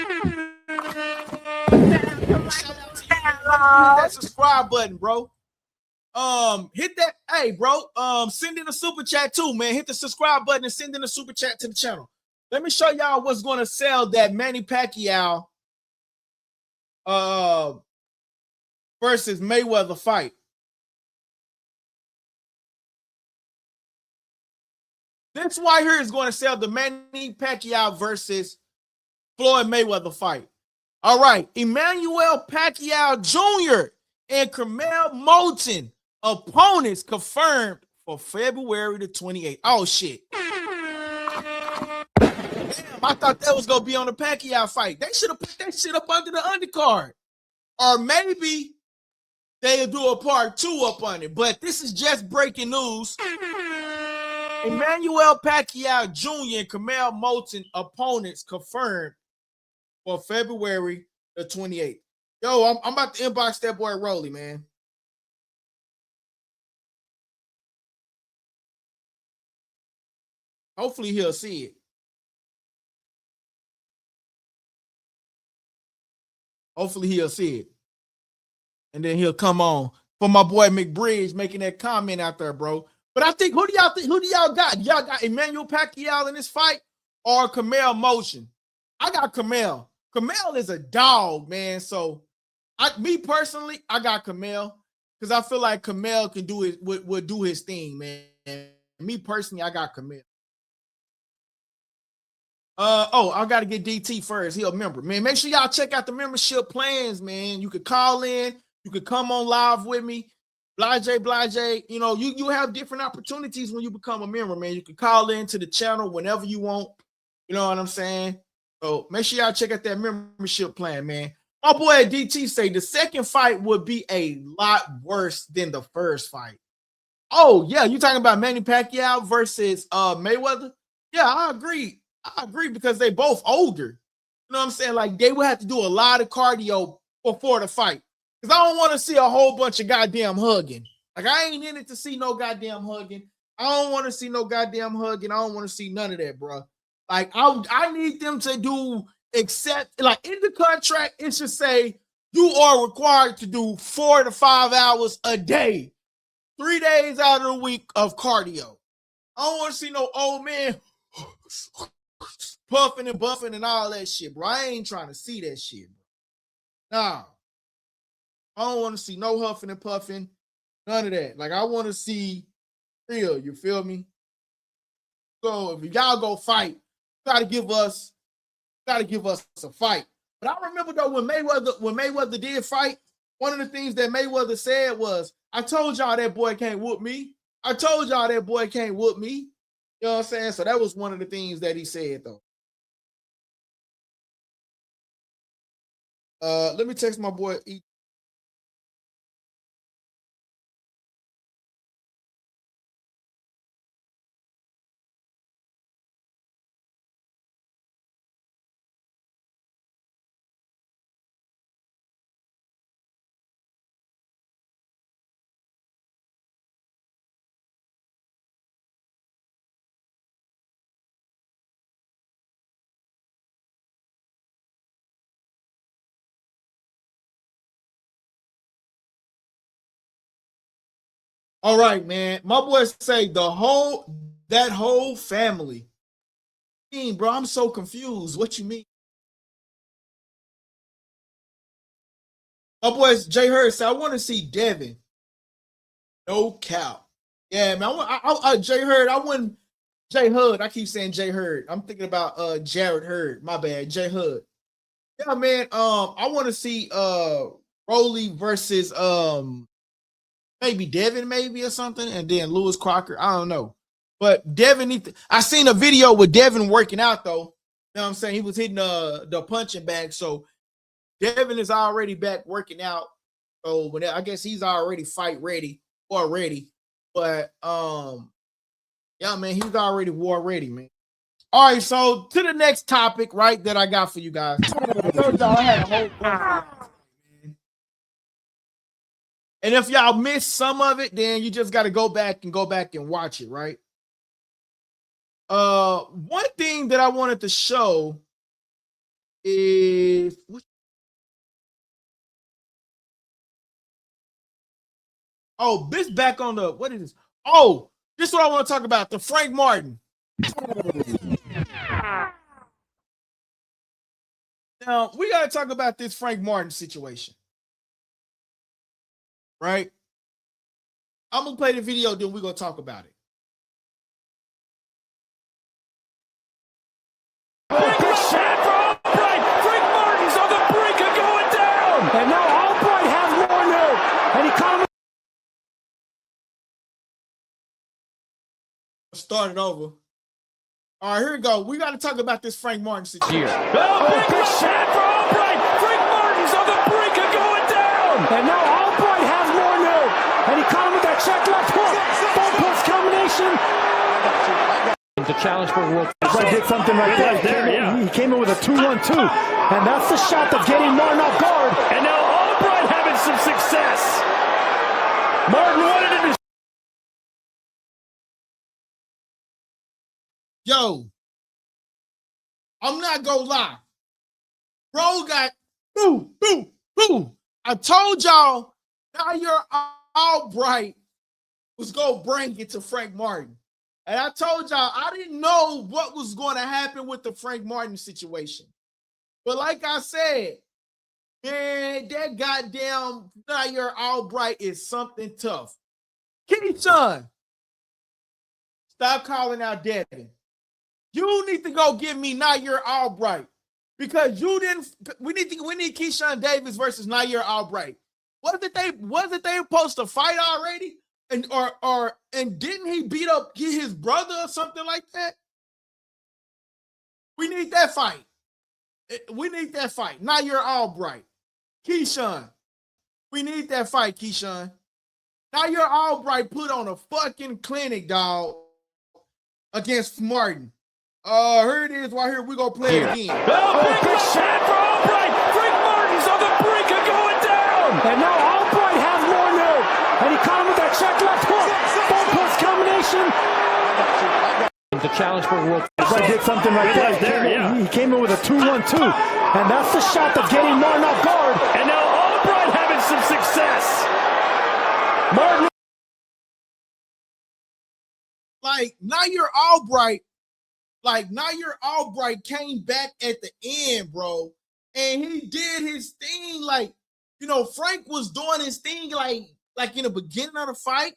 Speaker 1: that subscribe button, bro. Hit that. Hey, bro. Send in a super chat too, man. Hit the subscribe button and send in a super chat to the channel. Let me show y'all what's going to sell that Manny Pacquiao versus Mayweather fight. This right here is going to sell the Manny Pacquiao versus Floyd Mayweather fight. All right. Emmanuel Pacquiao Jr. and Kamel Moulton opponents confirmed for February the 28th. Oh, shit. Damn, I thought that was going to be on the Pacquiao fight. They should have put that shit up under the undercard. Or maybe they'll do a part 2 up on it. But this is just breaking news. Emmanuel Pacquiao Jr. and Kamel Moulton opponents confirmed for February the 28th. Yo, I'm about to inbox that boy Rolly, man. Hopefully he'll see it. Hopefully he'll see it. And then he'll come on. For my boy McBridge making that comment out there, bro. But I think, who do y'all got? Y'all got Emmanuel Pacquiao in this fight or Kamel Moulton? I got Kamel. Kamel is a dog, man. So, me personally, I got Kamel because I feel like Kamel can do it, would do his thing, man. Me personally, I got Kamel. I got to get DT first. He'll member, man. Make sure y'all check out the membership plans, man. You could call in. You could come on live with me. Blase. You know, you have different opportunities when you become a member, man. You can call into the channel whenever you want. You know what I'm saying? So make sure y'all check out that membership plan, man. My boy DT say the second fight would be a lot worse than the first fight. Oh, yeah. You talking about Manny Pacquiao versus Mayweather? Yeah, I agree. I agree because they both older. You know what I'm saying? Like, they would have to do a lot of cardio before the fight. Because I don't want to see a whole bunch of goddamn hugging. Like, I ain't in it to see no goddamn hugging. I don't want to see no goddamn hugging. I don't want to see none of that, bro. Like, I need them to do, except, like, in the contract, it should say you are required to do 4 to 5 hours a day, 3 days out of the week of cardio. I don't want to see no old man puffing and buffing and all that shit, bro. I ain't trying to see that shit, bro. Nah. I don't want to see no huffing and puffing, none of that. Like, I want to see real, you feel me? So if y'all go fight, gotta give us a fight. But I remember though when Mayweather did fight, one of the things that Mayweather said was, I told y'all that boy can't whoop me. I told y'all that boy can't whoop me. You know what I'm saying? So that was one of the things that he said though. Let me text my boy E. All right, man. My boy say that whole family. Bro, I'm so confused. What you mean? My boy Jay Hurd said, I want to see Devin. No cap. Yeah, man. Jay Hurd, I wouldn't. Jay Hud. I keep saying Jay Hurd. I'm thinking about Jared Hurd. My bad. Jay Hud. Yeah, man. I want to see Rolly versus maybe Devin, maybe or something, and then Lewis Crocker. I don't know. But Devin, I seen a video with Devin working out though. You know what I'm saying? He was hitting the punching bag. So Devin is already back working out. So I guess he's already fight ready already. But yeah, man, he's already war ready, man. All right, so to the next topic, right, that I got for you guys. I told y'all I had a whole bunch. And if y'all missed some of it, then you just got to go back and watch it, right? One thing that I wanted to show is this back on the what is this? Oh, this is what I want to talk about. The Frank Martin. Now we got to talk about this Frank Martin situation. Right? I'm gonna play the video, then we're gonna talk about it.
Speaker 10: Big shot for Albright. Frank Martin's on the brink of going down. And now Albright has more new. And he caught him.
Speaker 1: Start it over. All right, here we go. We got to talk about this Frank Martin situation.
Speaker 10: Big shot for Albright. Frank Martin's on the brink of going down. And now Albright has more new. And he caught him with that check left hook. 4+ combination.
Speaker 2: To challenge for world.
Speaker 10: Albright did something right there. He came in with a 2-1-2. And that's the shot that's getting Martin off guard. And now Albright having some success. Martin wanted him to.
Speaker 1: Yo, I'm not gonna lie. Bro got boom. I told y'all now you're Albright was gonna bring it to Frank Martin. And I told y'all I didn't know what was going to happen with the Frank Martin situation. But like I said, man, that goddamn Nair Albright is something tough. Keyshawn, stop calling out Devin. You need to go give me Nair Albright because you didn't. We need Keyshawn Davis versus Nair Albright. Wasn't they supposed to fight already? And didn't he get his brother or something like that? We need that fight. We need that fight. Nair Albright. Keyshawn. We need that fight, Keyshawn. Nair Albright put on a fucking clinic, dog, against Martin. Here it is right here. We're going to play it again.
Speaker 10: Oh, big shot for Albright. Frank Martin's on the brink of going down. And now Albright has more nerve. And he caught him with that check left hook. Full plus combination. The challenge for world. Right, did something right there. He came in with a 2-1-2. And that's the shot that's getting Martin off guard. And now Albright having some success. Martin.
Speaker 1: Like, Nair Albright came back at the end, bro. And he did his thing. Like, you know, Frank was doing his thing like in the beginning of the fight.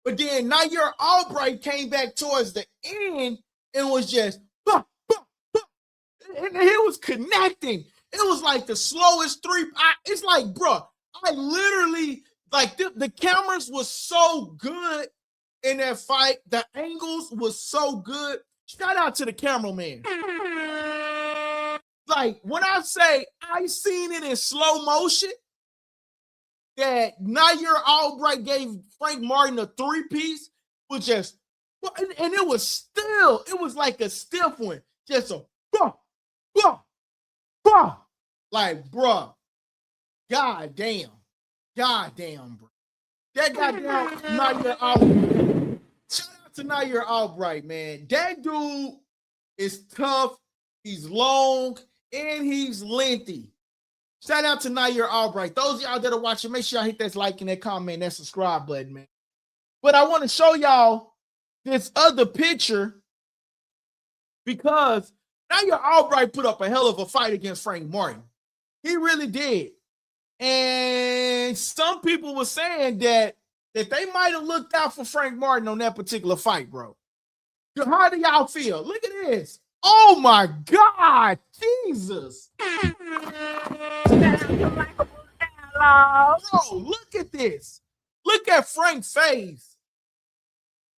Speaker 1: But then Nair Albright came back towards the end and was just, and it was connecting. It was like the slowest three. It's like, bro, I literally, like, the cameras was so good in that fight. The angles was so good. Shout out to the cameraman. Like, when I say I seen it in slow motion, that Nair Albright gave Frank Martin a 3-piece was just, and it was like a stiff one. Just a, like, bruh, goddamn, bro. That goddamn Nair Albright. Shout out to Nair Albright, man. That dude is tough. He's long and he's lengthy. Shout out to Nair Albright. Those of y'all that are watching, make sure y'all hit that like and that comment and that subscribe button, man. But I want to show y'all this other picture because Nair Albright put up a hell of a fight against Frank Martin. He really did. And some people were saying that they might have looked out for Frank Martin on that particular fight, bro. How do y'all feel? Look at this. Oh, my God. Jesus. Bro, look at this. Look at Frank's face.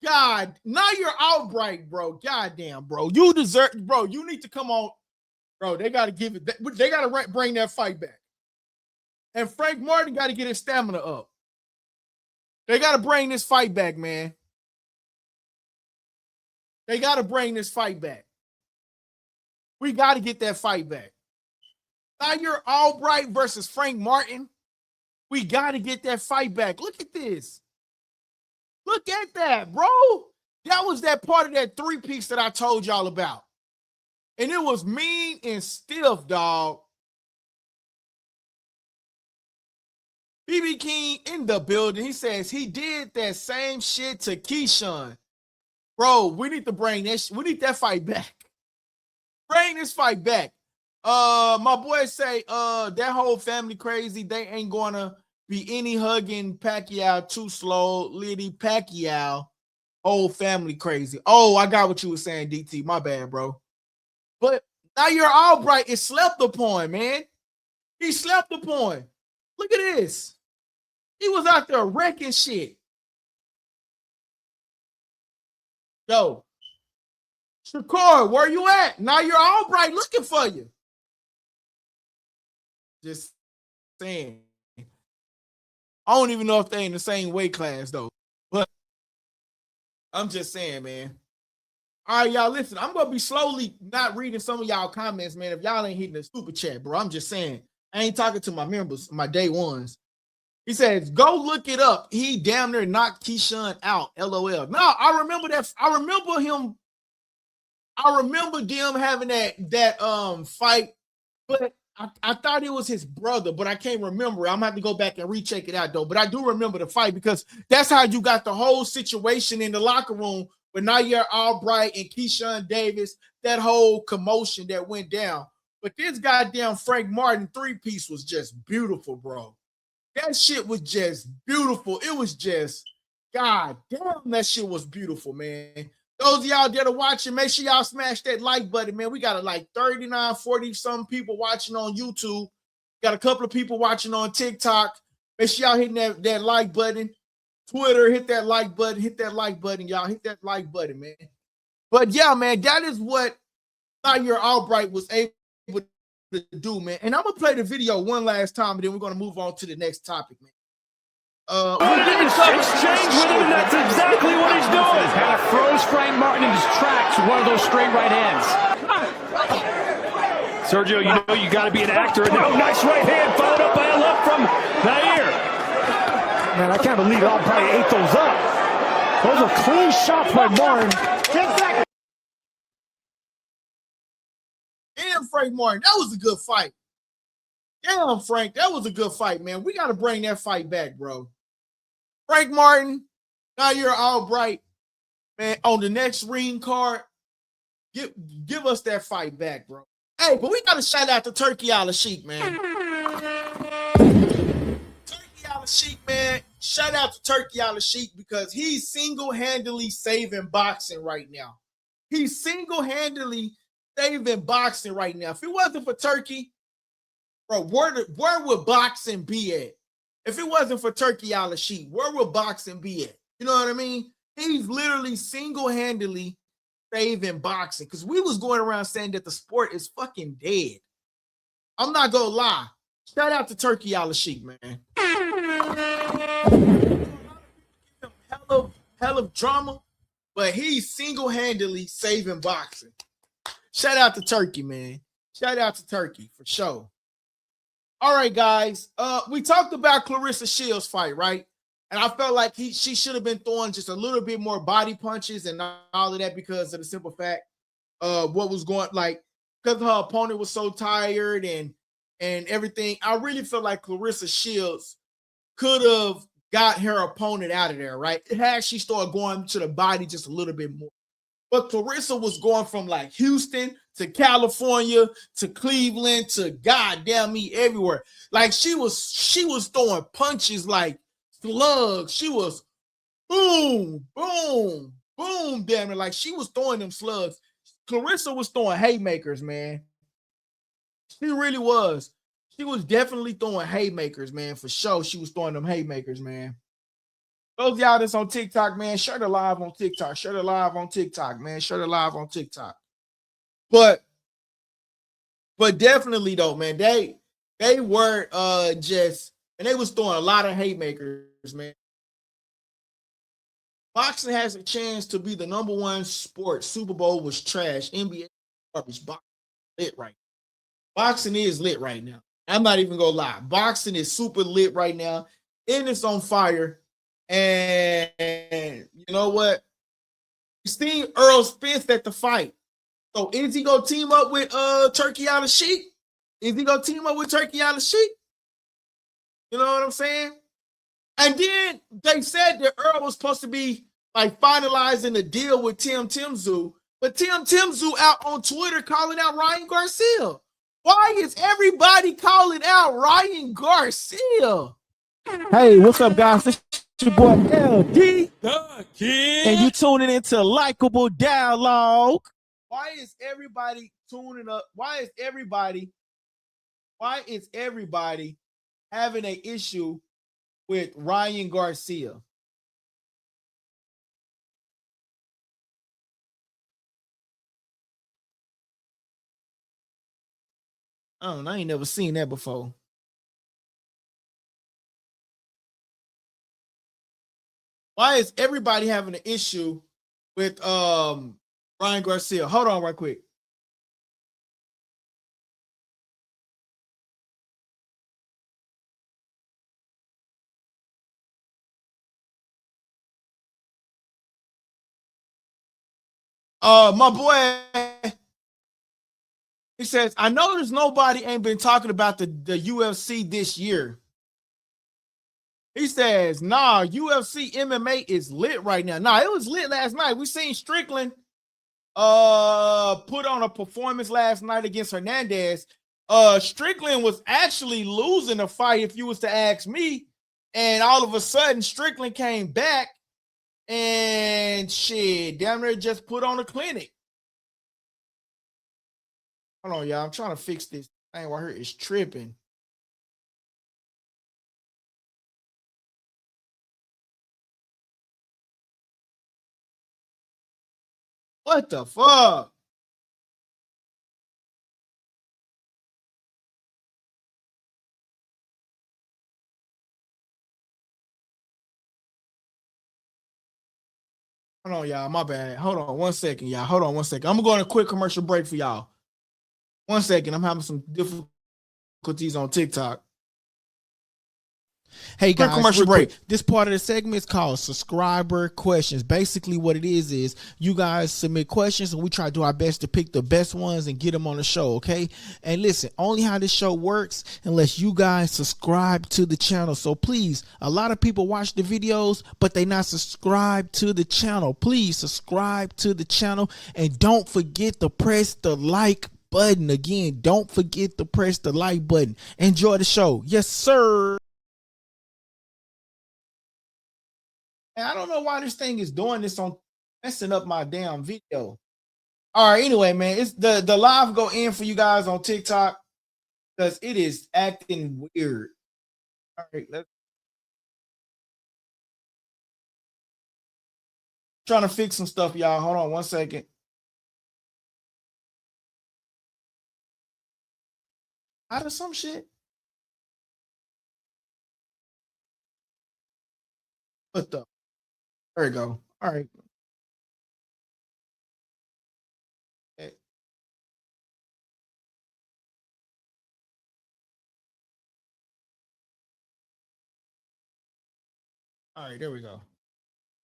Speaker 1: God, Nair Albright, bro. Goddamn, bro. You deserve, bro. You need to come on. Bro, they got to give it. They got to bring that fight back. And Frank Martin got to get his stamina up. They got to bring this fight back, man. They got to bring this fight back. We got to get that fight back. Nair Albright versus Frank Martin. We got to get that fight back. Look at this. Look at that, bro. That was that part of that 3-piece that I told y'all about. And it was mean and stiff, dog. BB King in the building. He says he did that same shit to Keyshawn. Bro, we need to bring that. We need that fight back. Bring this fight back. My boys say that whole family crazy. They ain't gonna be any hugging Pacquiao too slow. Liddy Pacquiao, whole family crazy. Oh, I got what you were saying, DT. My bad, bro. But Nair Albright is slept upon, man. He slept upon. Look at this. He was out there wrecking shit. Yo, Shakur, where you at? Nair Albright looking for you. Just saying. I don't even know if they in the same weight class, though. But I'm just saying, man. All right, y'all, listen. I'm going to be slowly not reading some of y'all comments, man. If y'all ain't hitting the super chat, bro, I'm just saying. I ain't talking to my members, my day ones. He says, go look it up. He damn near knocked Keyshawn out. LOL. No, I remember that. I remember them having that fight, but I thought it was his brother, but I can't remember. I'm gonna have to go back and recheck it out though. But I do remember the fight because that's how you got the whole situation in the locker room with Nair Albright and Keyshawn Davis, that whole commotion that went down. But this goddamn Frank Martin 3-piece was just beautiful, bro. That shit was just beautiful. It was just, god damn, that shit was beautiful, man. Those of y'all that are watching, make sure y'all smash that like button, man. We got like 39, 40 some people watching on YouTube. Got a couple of people watching on TikTok. Make sure y'all hitting that like button. Twitter, hit that like button. Hit that like button, y'all. Hit that like button, man. But yeah, man, that is what Nair Albright was able to do, man. And I'm going to play the video one last time, and then we're going to move on to the next topic, man.
Speaker 10: What it is, exchange with him, and that's exactly what he's doing.
Speaker 2: Kind of froze Frank Martin in his tracks with one of those straight right hands.
Speaker 10: Sergio, you know you got to be an actor. And now, nice right hand followed up by a left from Nair. Man, I can't believe Al probably ate those up. Those are clean shots by Martin.
Speaker 1: Damn, Frank Martin, that was a good fight. Damn, Frank, that was a good fight, man. We got to bring that fight back, bro. Frank Martin, now you're Albright, man. On the next ring card, give us that fight back, bro. Hey, but we got to shout out to Turkey Al-Sheikh, man. Turkey Al-Sheikh, man. Shout out to Turkey Al-Sheikh because he's single-handedly saving boxing right now. He's single-handedly saving boxing right now. If it wasn't for Turkey, bro, where would boxing be at? If it wasn't for Turkey Al-Sheikh, where would boxing be at? You know what I mean? He's literally single-handedly saving boxing because we was going around saying that the sport is fucking dead. I'm not gonna lie. Shout out to Turkey Al-Sheikh, man. Hell of drama, but he's single-handedly saving boxing. Shout out to Turkey, man. Shout out to Turkey for sure. All right, guys. We talked about Clarissa Shields' fight, right? And I felt like she should have been throwing just a little bit more body punches and all of that because of the simple fact what was going like because her opponent was so tired and everything. I really feel like Clarissa Shields could have got her opponent out of there, right? It had she started going to the body just a little bit more. But Clarissa was going from like Houston to California to Cleveland to goddamn me everywhere. Like she was throwing punches like slugs. She was boom, boom, boom, damn it. Like she was throwing them slugs. Clarissa was throwing haymakers, man. She really was. She was definitely throwing haymakers, man, for sure. She was throwing them haymakers, man. Those of y'all that's on TikTok, man, share the live on TikTok. Share the live on TikTok, man. Share the live on TikTok. But definitely though, man, they were just, and they was throwing a lot of haymakers, man. Boxing has a chance to be the number one sport. Super Bowl was trash. NBA garbage. Boxing lit right now. Boxing is lit right now. I'm not even gonna lie. Boxing is super lit right now, and it's on fire. And you know what? You seen Earl Spence at the fight. So is he gonna team up with Turkey Al-Sheikh? Is he gonna team up with Turkey Al-Sheikh? You know what I'm saying? And then they said that Earl was supposed to be like finalizing a deal with Tim Tszyu, but Tim Tszyu out on Twitter calling out Ryan Garcia. Why is everybody calling out Ryan Garcia?
Speaker 7: Hey, what's up, guys? This your boy LD, the Kid, and you tuning into Likeable Dialogue.
Speaker 1: Why is everybody tuning up? Why is everybody having an issue with Ryan Garcia? I don't know. I ain't never seen that before. Why is everybody having an issue with Ryan Garcia? Hold on right quick. My boy, he says, I noticed nobody ain't been talking about the UFC this year. He says, nah, UFC MMA is lit right now. Nah, it was lit last night. We seen Strickland put on a performance last night against Hernandez. Strickland was actually losing a fight if you was to ask me. And all of a sudden, Strickland came back and shit, damn near just put on a clinic. Hold on, y'all. I'm trying to fix this thing right here. It's tripping. What the fuck? Hold on, y'all. My bad. Hold on 1 second, y'all. Hold on 1 second. I'm gonna go on a quick commercial break for y'all. 1 second. I'm having some difficulties on TikTok.
Speaker 7: Hey
Speaker 1: Quick
Speaker 7: guys,
Speaker 1: commercial
Speaker 7: real quick,
Speaker 1: break.
Speaker 7: this part of the segment is called subscriber questions. Basically what it is you guys submit questions and we try to do our best to pick the best ones and get them on the show, okay? And listen, only how this show works unless you guys subscribe to the channel. So please, a lot of people watch the videos, but they not subscribed to the channel. Please subscribe to the channel and don't forget to press the like button. Again, don't forget to press the like button. Enjoy the show. Yes, sir.
Speaker 1: I don't know why this thing is doing this on messing up my damn video. All right, anyway, man, it's the live go in for you guys on TikTok because it is acting weird. All right, let's trying to fix some stuff, y'all. Hold on 1 second. Out of some shit. What the? There we go. All right. Okay. All right, there we go.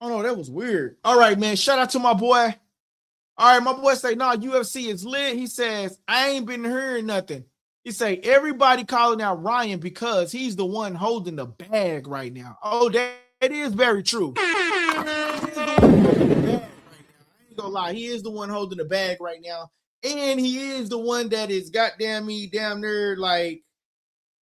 Speaker 1: Oh no, that was weird. All right, man. Shout out to my boy. All right, my boy say, nah, UFC is lit. He says, I ain't been hearing nothing. He say, everybody calling out Ryan because he's the one holding the bag right now. Oh, that is very true. I ain't gonna lie, he is the one holding the bag right now. And he is the one that is goddamn me damn near like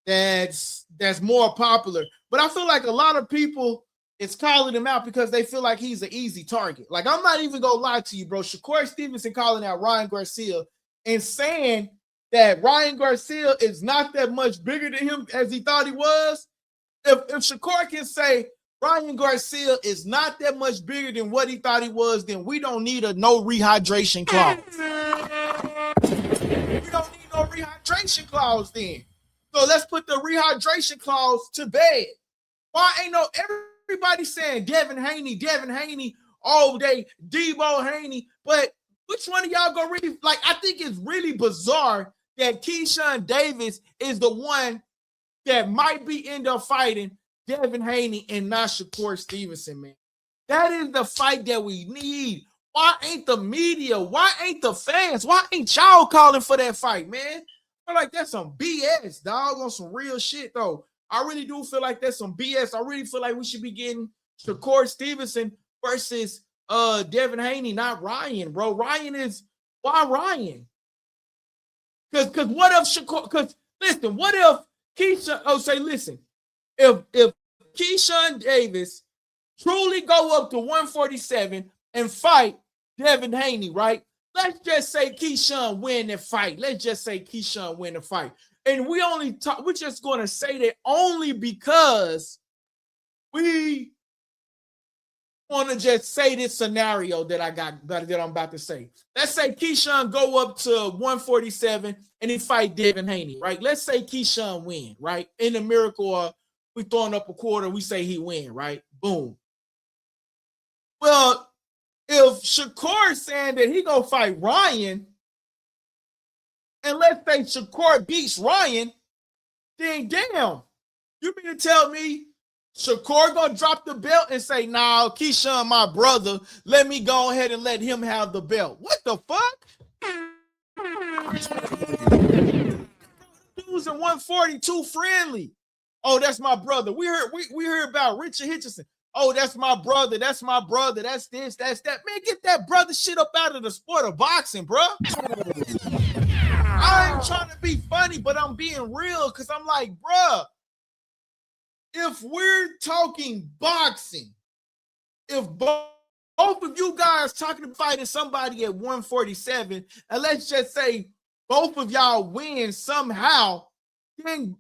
Speaker 1: that's more popular. But I feel like a lot of people is calling him out because they feel like he's an easy target. Like, I'm not even gonna lie to you, bro. Shakur Stevenson calling out Ryan Garcia and saying that Ryan Garcia is not that much bigger than him as he thought he was. If Shakur can say Ryan Garcia is not that much bigger than what he thought he was, then we don't need a no rehydration clause. We don't need no rehydration clause then. So let's put the rehydration clause to bed. Why ain't no everybody saying Devin Haney all day, Debo Haney, but which one of y'all go really like? I think it's really bizarre that Keyshawn Davis is the one that might be end up fighting Devin Haney and not Shakur Stevenson, man. That is the fight that we need. Why ain't the media? Why ain't the fans? Why ain't y'all calling for that fight, man? I feel like that's some BS, dog, on some real shit, though. I really do feel like that's some BS. I really feel like we should be getting Shakur Stevenson versus Devin Haney, not Ryan, bro. Why Ryan? Because what if Shakur, because listen, what if Keyshawn, listen, if Keyshawn Davis truly go up to 147 and fight Devin Haney, right? Let's just say Keyshawn win the fight. And we're just going to say that only because we want to just say this scenario that I'm about to say. Let's say Keyshawn go up to 147 and he fight Devin Haney, right? Let's say Keyshawn win, right? In the miracle, we throwing up a quarter, we say he win, right? Boom. Well, if Shakur is saying that he gonna fight Ryan, and let's say Shakur beats Ryan, then damn, you mean to tell me Shakur gonna drop the belt and say, nah, Keyshawn, my brother, let me go ahead and let him have the belt. What the fuck? Dudes in 142 friendly. Oh, that's my brother. We heard about Richard Hitchison. Oh, that's my brother. That's this, that's that. Man, get that brother shit up out of the sport of boxing, bro. I ain't trying to be funny, but I'm being real because I'm like, bro, if we're talking boxing, if both of you guys talking about fighting somebody at 147, and let's just say both of y'all win somehow, then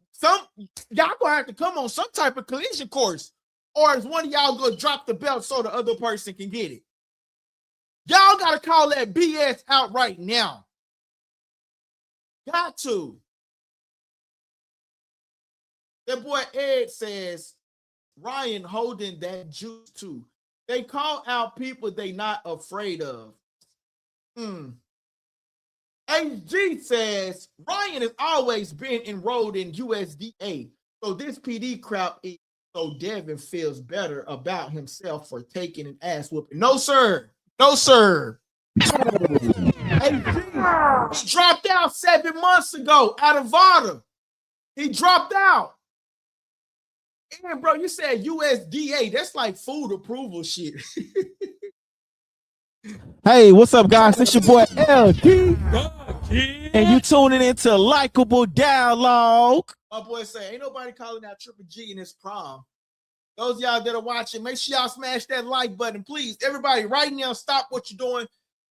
Speaker 1: y'all gonna have to come on some type of collision course. Or is one of y'all gonna drop the belt so the other person can get it? Y'all gotta call that BS out right now. Got to. That boy Ed says Ryan holding that juice too. They call out people they not afraid of. HG says Ryan has always been enrolled in USDA, so this PD crap is so Devin feels better about himself for taking an ass whooping. No, sir. No, sir. HG, he dropped out 7 months ago out of VADA. He dropped out. And bro, you said USDA. That's like food approval shit. Hey, what's up, guys? It's your boy LG. And you tuning into Likeable Dialogue. My boy say, ain't nobody calling out Triple G in his prom. Those of y'all that are watching, make sure y'all smash that like button, please. Everybody, right now, stop what you're doing.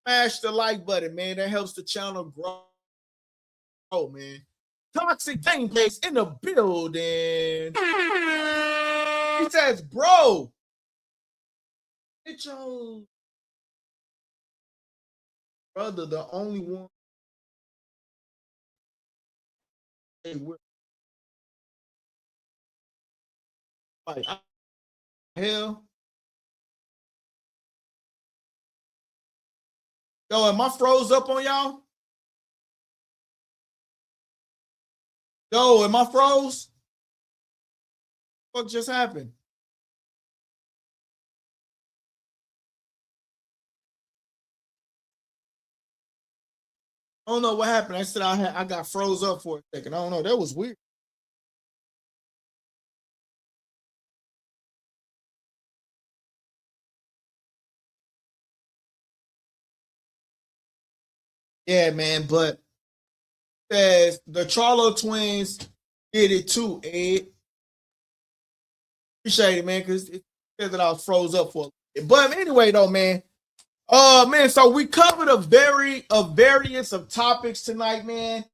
Speaker 1: Smash the like button, man. That helps the channel grow. Oh, man. Toxic Gameplays in the building. He says, bro, it's your brother, the only one. Like, hell. Yo, am I froze up on y'all? Yo, am I froze? What just happened? I don't know what happened. I said I got froze up for a second. I don't know. That was weird. Yeah, man, but says the Charlo twins did it too, Ed. Appreciate it, man, because it says that I was froze up for it. But anyway, though, man. Man, so we covered a various of topics tonight, man.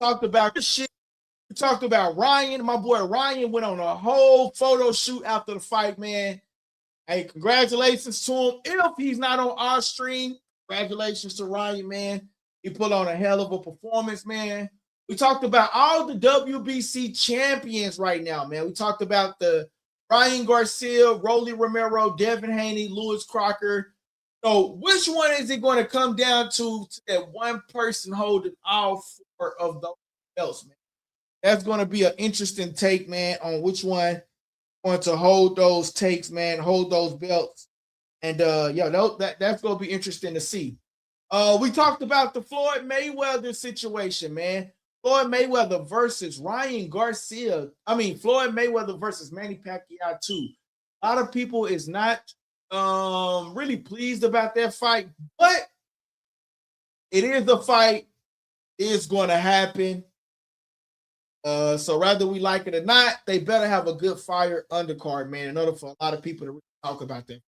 Speaker 1: Talked about this shit. We talked about Ryan. My boy Ryan went on a whole photo shoot after the fight, man. Hey, congratulations to him. If he's not on our stream, congratulations to Ryan, man. He put on a hell of a performance, man. We talked about all the WBC champions right now, man. We talked about the Ryan Garcia, Rolly Romero, Devin Haney, Lewis Crocker. So which one is it going to come down to that one person holding all four of those belts, man? That's going to be an interesting take, man, on which one going to hold those takes, man, hold those belts. And that's going to be interesting to see. We talked about the Floyd Mayweather situation, man. Floyd Mayweather versus Ryan Garcia. Floyd Mayweather versus Manny Pacquiao too. A lot of people is not really pleased about that fight, but it is a fight. It's going to happen. So whether we like it or not, they better have a good fire undercard, man, in order for a lot of people to really talk about that.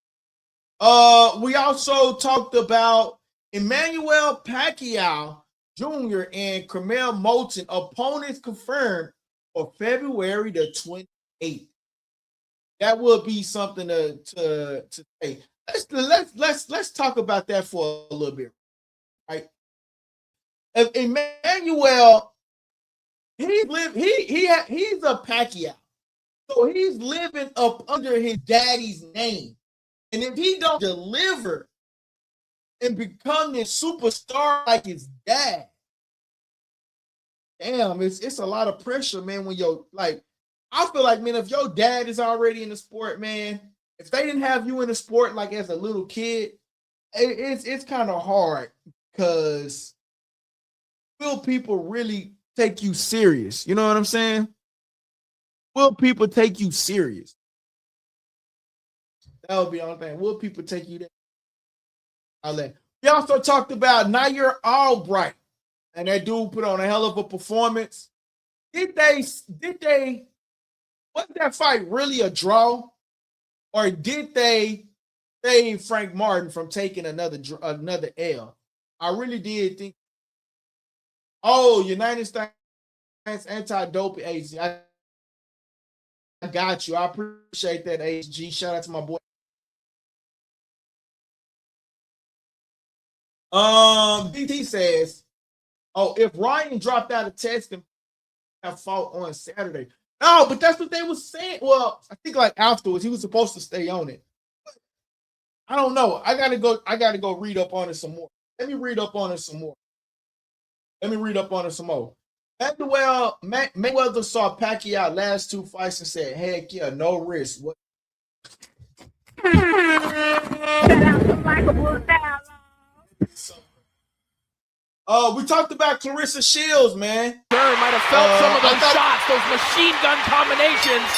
Speaker 1: We also talked about Emmanuel Pacquiao Jr. and Carmel Moulton, opponents confirmed for February the 28th. That will be something to say. Let's talk about that for a little bit, right? Emmanuel, he's a Pacquiao, so he's living up under his daddy's name, and if he don't deliver and become this superstar like his dad, damn, it's a lot of pressure, man. When I feel like, man, if your dad is already in the sport, man, if they didn't have you in the sport like as a little kid, it's kind of hard, because will people really take you serious? You know what I'm saying? Will people take you serious? That would be the only thing. Will people take you there? We also talked about Nair Albright, and that dude put on a hell of a performance. Was that fight really a draw, or did they save Frank Martin from taking another L? I really did think. Oh, United States Anti-Doping Agency. I got you. I appreciate that, HG. Shout out to my boy. DT says, if Ryan dropped out of testing, have fought on Saturday. No, but that's what they was saying. Well, I think like afterwards he was supposed to stay on it. I don't know. I gotta go read up on it some more. Let me read up on it some more. Mayweather saw Pacquiao last 2 fights and said, heck yeah, no risk. What? We talked about Clarissa Shields, man.
Speaker 2: Sure, might have felt some of those shots, those machine gun combinations.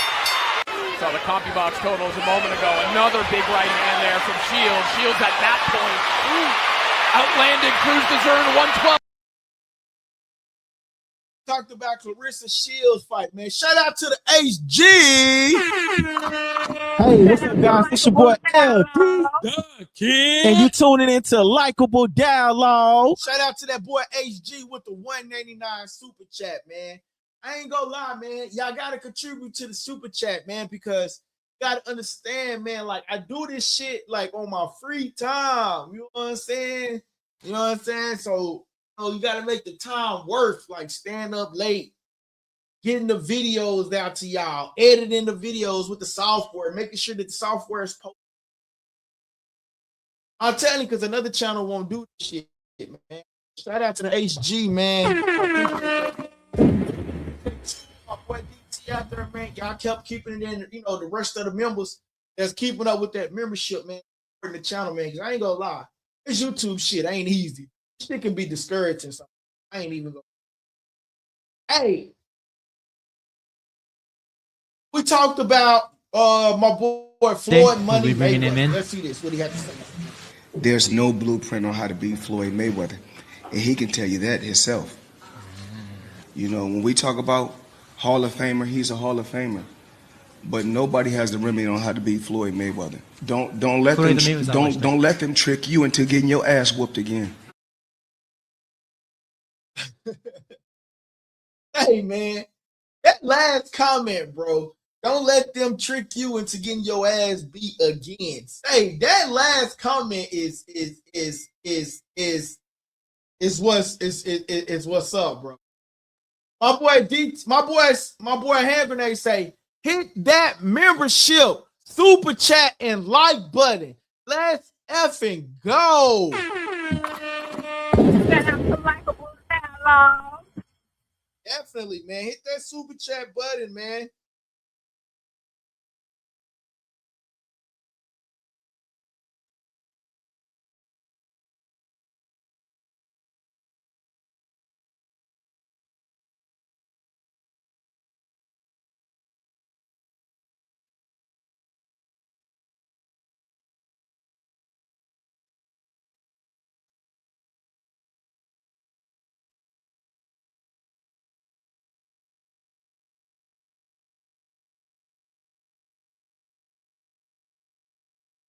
Speaker 2: Saw the CompuBox totals a moment ago. Another big right hand there from Shields. Shields at that point outlanded Cruz Dezern 112.
Speaker 1: Talked about Clarissa Shields fight, man. Shout out to the HG. Hey, what's up, guys? It's your boy LP. And you tuning into Likeable Dialogue. Shout out to that boy HG with the $1.99 super chat, man. I ain't gonna lie, man. Y'all gotta contribute to the super chat, man, because you gotta understand, man. Like, I do this shit like on my free time. You know what I'm saying? So you gotta make the time worth, like staying up late, getting the videos out to y'all, editing the videos with the software, making sure that the software is posted. I'm telling you, because another channel won't do this shit, man. Shout out to the HG, man. My boy DT out there, man. Y'all kept keeping it in, the rest of the members that's keeping up with that membership, man, in the channel, man. Because I ain't gonna lie, this YouTube shit ain't easy. Shit can be discouraging. So I ain't even gonna. Hey, we talked about my boy Floyd Money Mayweather. Let's see this. What he had to say.
Speaker 5: There's no blueprint on how to beat Floyd Mayweather, and he can tell you that himself. When we talk about Hall of Famer, he's a Hall of Famer, but nobody has the remedy on how to beat Floyd Mayweather. Don't let them trick you into getting your ass whooped again.
Speaker 1: Hey, man, that last comment, bro. Don't let them trick you into getting your ass beat again. Hey, that last comment is what's up, bro. My boy Hand Grenade say, hit that membership, super chat, and like button. Let's effing go. Definitely, man. Hit that super chat button, man.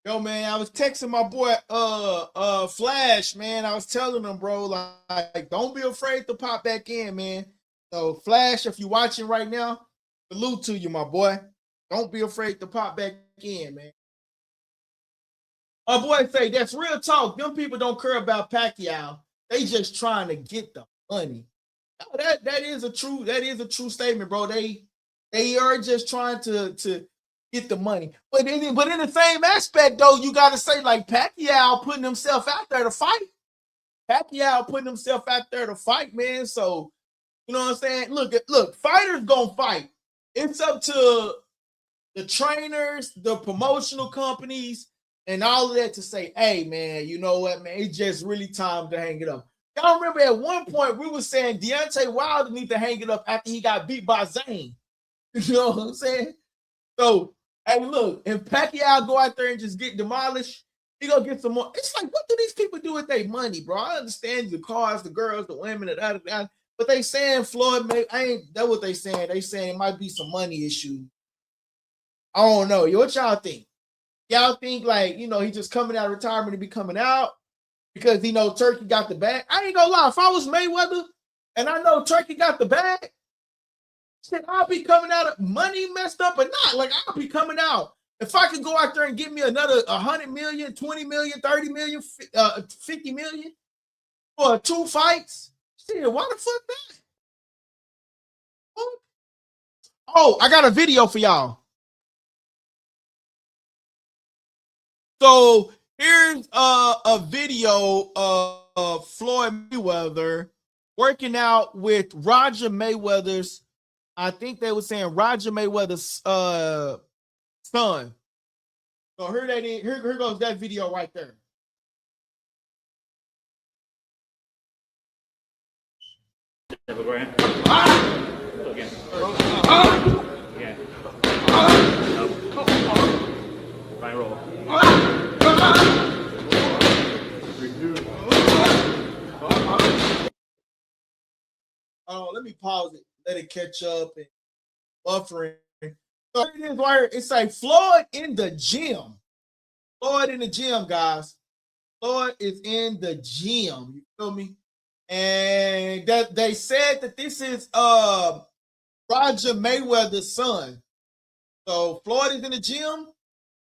Speaker 1: Yo, man, I was texting my boy Flash, man. I was telling him, bro, like don't be afraid to pop back in, man. So Flash, if you're watching right now, salute to you, my boy. Don't be afraid to pop back in, man. My boy say that's real talk. Them people don't care about Pacquiao. They just trying to get the money. That is a true statement, bro. They are just trying to get the money. But in the same aspect, though, you got to say, like, Pacquiao putting himself out there to fight. Man. So, you know what I'm saying? Look, fighters gonna fight. It's up to the trainers, the promotional companies, and all of that to say, hey, man, you know what, man? It's just really time to hang it up. Y'all remember at one point we were saying Deontay Wilder need to hang it up after he got beat by Zane. You know what I'm saying? So, hey, look, if Pacquiao go out there and just get demolished, he gonna get some more. It's like, what do these people do with their money, bro? I understand the cars, the girls, the women, but they saying Floyd that's what they saying. They saying it might be some money issue. I don't know. What y'all think? Y'all think like, he just coming out of retirement to be coming out because Turkey got the bag? I ain't gonna lie. If I was Mayweather and I know Turkey got the bag, shit, I'll be coming out of money messed up or not. Like, I'll be coming out. If I could go out there and get me another 100 million, 20 million, 30 million, 50 million for 2 fights, shit, why the fuck not? Oh, I got a video for y'all. So here's a video of Floyd Mayweather working out with Roger Mayweather's, I think they were saying Roger Mayweather's son. So here goes that video right there.
Speaker 11: Roll.
Speaker 1: Oh, let me pause it. Let it catch up and buffering. So it is right here. It's like Floyd in the gym. Floyd in the gym, guys. Floyd is in the gym. You feel me? And that they said that this is Roger Mayweather's son. So Floyd is in the gym,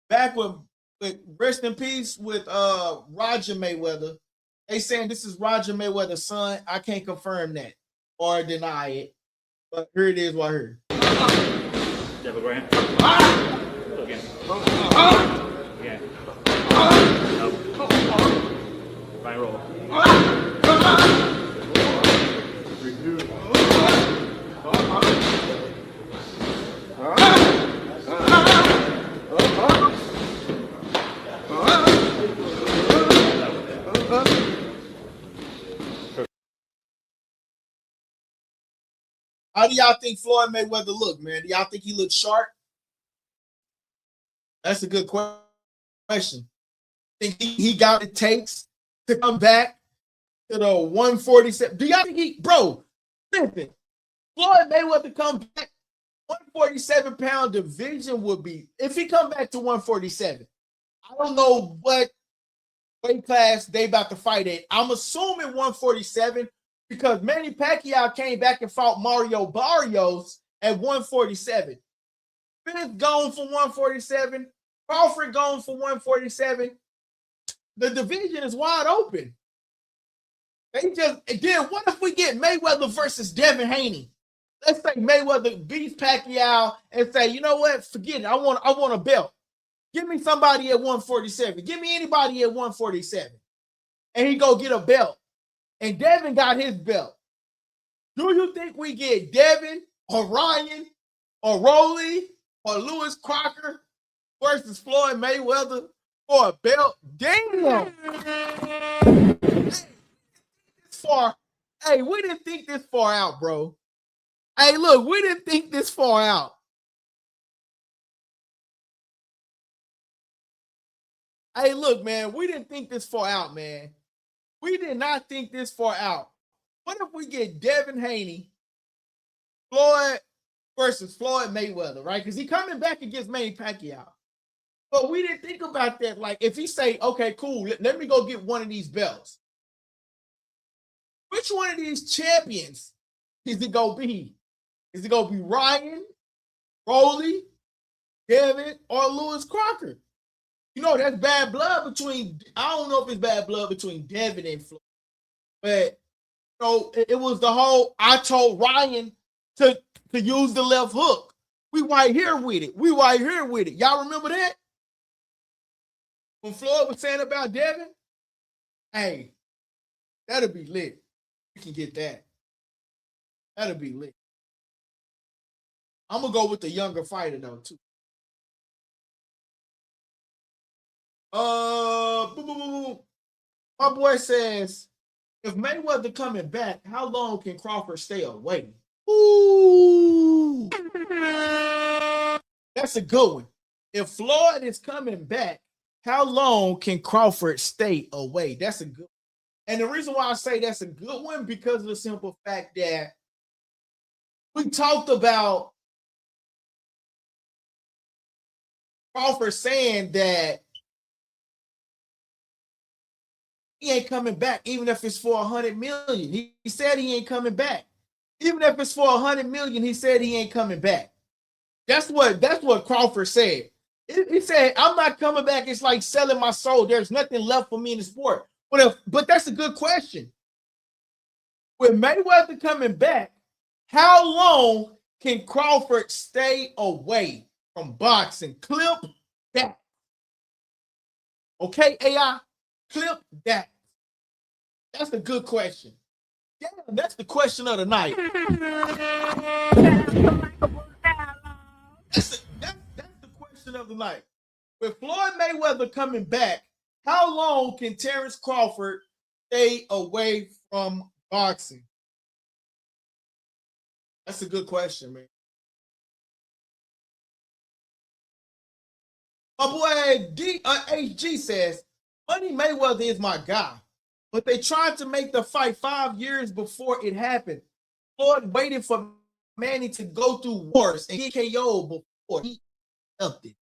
Speaker 1: back with rest in peace with Roger Mayweather. They saying this is Roger Mayweather's son. I can't confirm that or deny it, but here it is right here.
Speaker 11: Devil Graham. Again. Again. Right roll.
Speaker 1: How do y'all think Floyd Mayweather look, man? Do y'all think he looks sharp? That's a good question. Think he got what it takes to come back to the 147? Do y'all think listen, Floyd Mayweather come back, 147-pound division would be, if he come back to 147, I don't know what weight class they about to fight at. I'm assuming 147 because Manny Pacquiao came back and fought Mario Barrios at 147. Smith gone for 147. Crawford gone for 147. The division is wide open. Then what if we get Mayweather versus Devin Haney? Let's say Mayweather beats Pacquiao and say, you know what? Forget it. I want a belt. Give me somebody at 147. Give me anybody at 147. And he go get a belt. And Devin got his belt. Do you think we get Devin or Ryan or Rolly or Lewis Crocker versus Floyd Mayweather for a belt? Damn. Hey, we didn't think this far out, bro. Hey, look, we didn't think this far out. Hey, look, man, we didn't think this far out, man. We did not think this far out. What if we get Devin Haney, Floyd versus Floyd Mayweather, right? Because he's coming back against Manny Pacquiao. But we didn't think about that. Like, if he say, okay, cool, let me go get one of these belts. Which one of these champions is it going to be? Is it going to be Ryan, Rolly, Devin, or Lewis Crocker? You know, that's bad blood between, I don't know if it's bad blood between Devin and Floyd. But, you know, it was the whole, I told Ryan to use the left hook. We right here with it. Y'all remember that? When Floyd was saying about Devin? Hey, that'll be lit. We can get that. That'll be lit. I'm going to go with the younger fighter, though, too. My boy says, if Mayweather coming back, how long can Crawford stay away? Ooh. That's a good one. If Floyd is coming back, how long can Crawford stay away? That's a good one. And the reason why I say that's a good one, because of the simple fact that we talked about Crawford saying that he ain't coming back, even if it's for $100 million. He said he ain't coming back. Even if it's for $100 million, he said he ain't coming back. That's what Crawford said. He said, I'm not coming back. It's like selling my soul. There's nothing left for me in the sport. But that's a good question. With Mayweather coming back, how long can Crawford stay away from boxing? Clip that. Okay, AI, clip that. That's a good question. Damn, that's the question of the night. That's the question of the night. With Floyd Mayweather coming back, how long can Terrence Crawford stay away from boxing? That's a good question, man. My boy HG says, Money Mayweather is my guy, but they tried to make the fight 5 years before it happened. Floyd waited for Manny to go through wars and get KO before he upped it.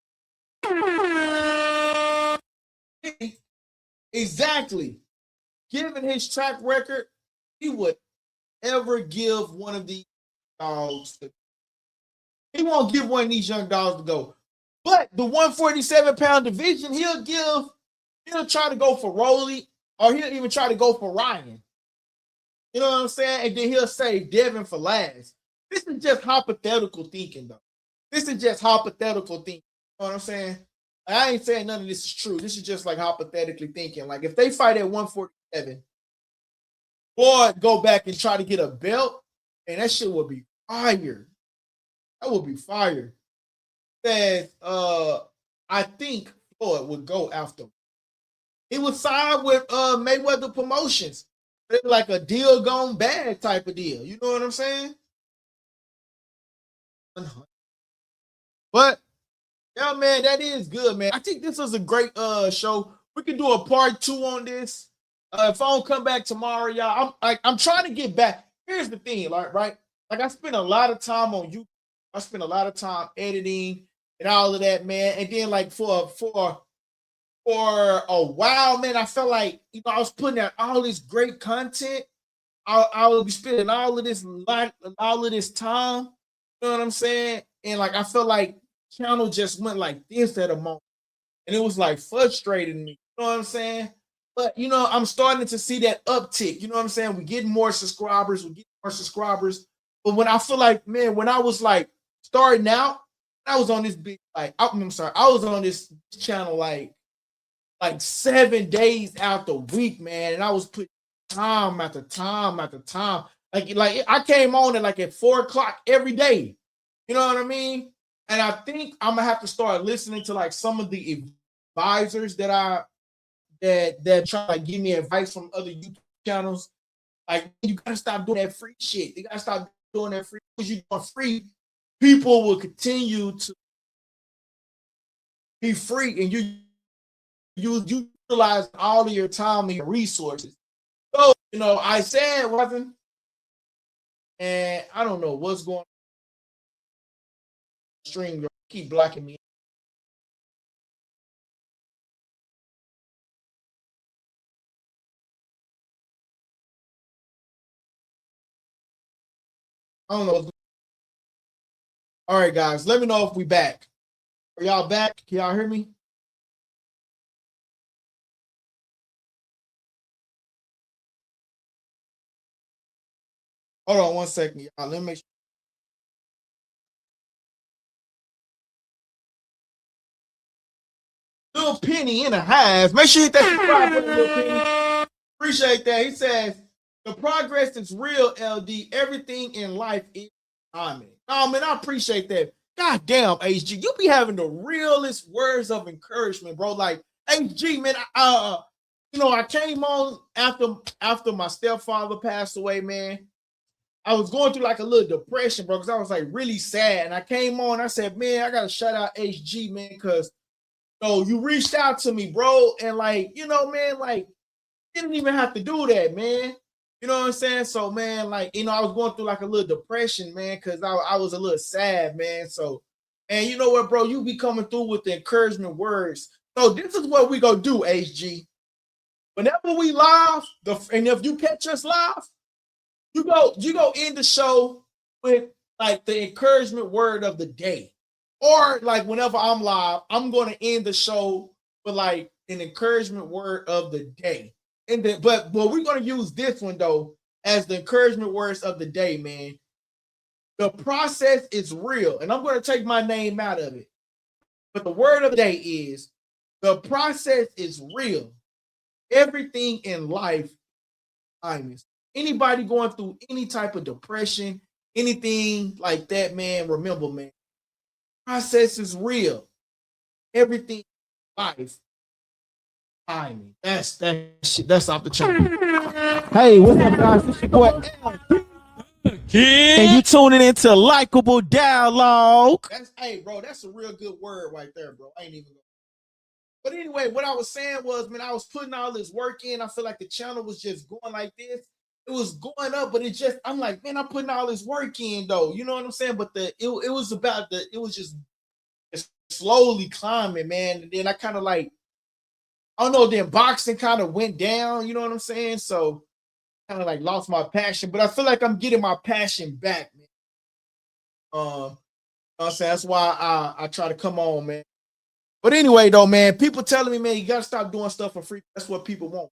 Speaker 1: Exactly. Given his track record, he would ever give one of these dogs. He won't give one of these young dogs to go. But the 147-pound division, he'll try to go for Rolly, or he'll even try to go for Ryan. You know what I'm saying? And then he'll save Devin for last. This is just hypothetical thinking, though. This is just hypothetical thinking. You know what I'm saying? I ain't saying none of this is true. This is just like hypothetically thinking. Like if they fight at 147, Floyd go back and try to get a belt, and that shit would be fire. That would be fire. Says, I think Floyd would go after him. He would sign with Mayweather Promotions. It's like a deal gone bad type of deal. You know what I'm saying? But yeah, man, that is good, man. I think this was a great show. We can do a part 2 on this. If I don't come back tomorrow, y'all, I'm trying to get back. Here's the thing, right? Like I spent a lot of time on YouTube. I spent a lot of time editing and all of that, man. And then like for a while, man, I felt like I was putting out all this great content. I would be spending all of this time. You know what I'm saying? And like I felt like channel just went like this at a moment, and it was like frustrating me. You know what I'm saying? But I'm starting to see that uptick. You know what I'm saying? We're getting more subscribers. But when I feel like, man, when I was like starting out, I was on this big I was on this channel like 7 days out the week, man, and I was putting time after time after time. Like I came on at 4 o'clock every day. You know what I mean? And I think I'm gonna have to start listening to like some of the advisors that try to give me advice from other YouTube channels. Like you gotta stop doing that free shit. You gotta stop doing that free because you're doing free. People will continue to be free, and you utilize all of your time and your resources. So I said wasn't, and I don't know what's going on. Stream keep blocking me. I don't know. All right, guys, let me know if we back. Are y'all back? Can y'all hear me? Hold on 1 second, y'all. Let me make sure. Little Penny in the hive. Make sure you hit that subscribe button, Little Penny. Appreciate that. He says, the progress is real, LD. Everything in life is timing. Oh, man, I appreciate that. God damn, HG. You be having the realest words of encouragement, bro. Like, HG, man, I came on after my stepfather passed away, man. I was going through like a little depression, bro, because I was like really sad. And I came on, I said, man, I got to shout out HG, man, because you reached out to me, bro. And like, man, like, you didn't even have to do that, man. You know what I'm saying? So, man, like, I was going through like a little depression, man, because I was a little sad, man. So, and you know what, bro? You be coming through with the encouragement words. So this is what we gonna do, HG. Whenever we live, and if you catch us live, you go end the show with like the encouragement word of the day. Or like whenever I'm live, I'm gonna end the show with like an encouragement word of the day. And then, but we're gonna use this one though as the encouragement words of the day, man. The process is real, and I'm going to take my name out of it. But the word of the day is the process is real. Everything in life, anybody going through any type of depression, anything like that, man, remember, man, process is real. Everything in life, timing. That's off the chain. Hey, what's up, guys? This your boy and you tuning into Likeable Dialogue. Hey, bro, that's a real good word right there, bro. I ain't even. But anyway, what I was saying was, man, I was putting all this work in. I feel like the channel was just going like this. It was going up, but I'm like, man, I'm putting all this work in, though. You know what I'm saying? But it was just slowly climbing, man. And then I kind of like, I don't know, then boxing kind of went down. You know what I'm saying? So kind of like lost my passion, but I feel like I'm getting my passion back, man. I'm saying that's why I try to come on, man. But anyway, though, man, people telling me, man, you gotta stop doing stuff for free. That's what people want.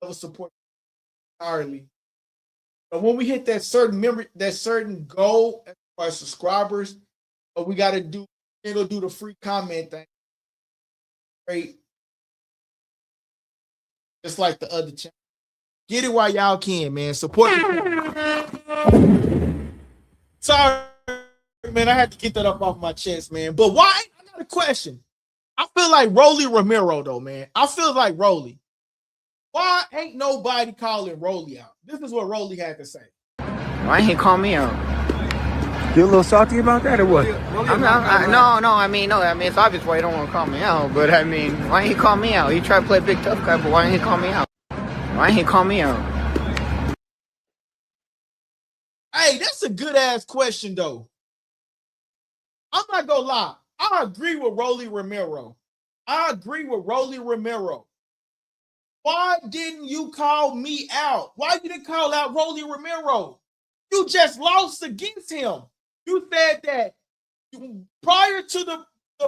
Speaker 1: Never support entirely. But when we hit that certain goal as far as subscribers, we gotta do the free comment thing. Great. Just like the other channel. Get it while y'all can, man. Support the Sorry, man. I had to get that up off my chest, man. But why? I got a question. I feel like Rolly Romero, though, man. I feel like Rolly. Why ain't nobody calling Rolly out? This is what Rolly had to say.
Speaker 8: Why ain't he call me out?
Speaker 9: You a little salty about that or what?
Speaker 8: No. It's obvious why he don't want to call me out. But I mean, why ain't he call me out? He tried to play big tough guy, but why ain't he call me out? Why ain't he call me out?
Speaker 1: Hey, that's a good ass question, though. I'm not gonna lie. I agree with Rolly Romero. Why didn't you call me out? Why you didn't call out Rolly Romero? You just lost against him. You said that prior to the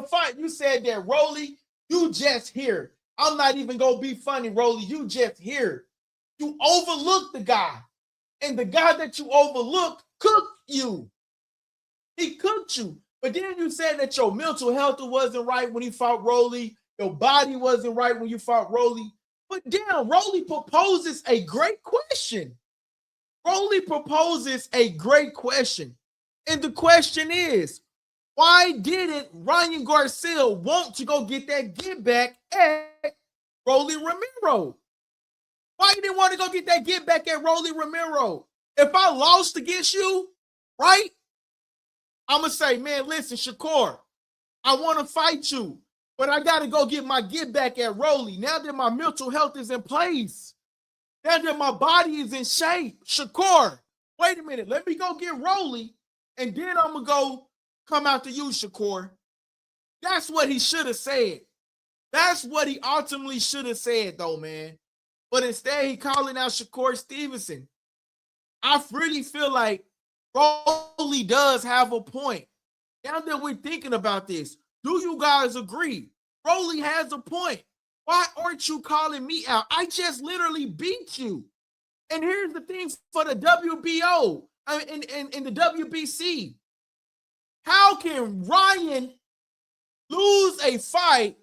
Speaker 1: fight, you said that, Rolly, you just here. I'm not even going to be funny, Rolly. You just here. You overlooked the guy. And the guy that you overlooked cooked you. He cooked you. But then you said that your mental health wasn't right when he fought Rolly. Your body wasn't right when you fought Rolly. But damn, Rolly proposes a great question. And the question is, why didn't Ryan Garcia want to go get that get back at Rolly Romero? Why you didn't want to go get that get back at Rolly Romero? If I lost against you, right? I'm going to say, man, listen, Shakur, I want to fight you, but I got to go get my get back at Rolly. Now that my mental health is in place, now that my body is in shape, Shakur, wait a minute, let me go get Rolly, and then I'm going to go come out to you, Shakur. That's what he should have said. That's what he ultimately should have said, though, man. But instead, he calling out Shakur Stevenson. I really feel like Rolly does have a point. Now that we're thinking about this, do you guys agree? Rolly has a point. Why aren't you calling me out? I just literally beat you. And here's the thing for the WBO and the WBC. How can Ryan lose a fight,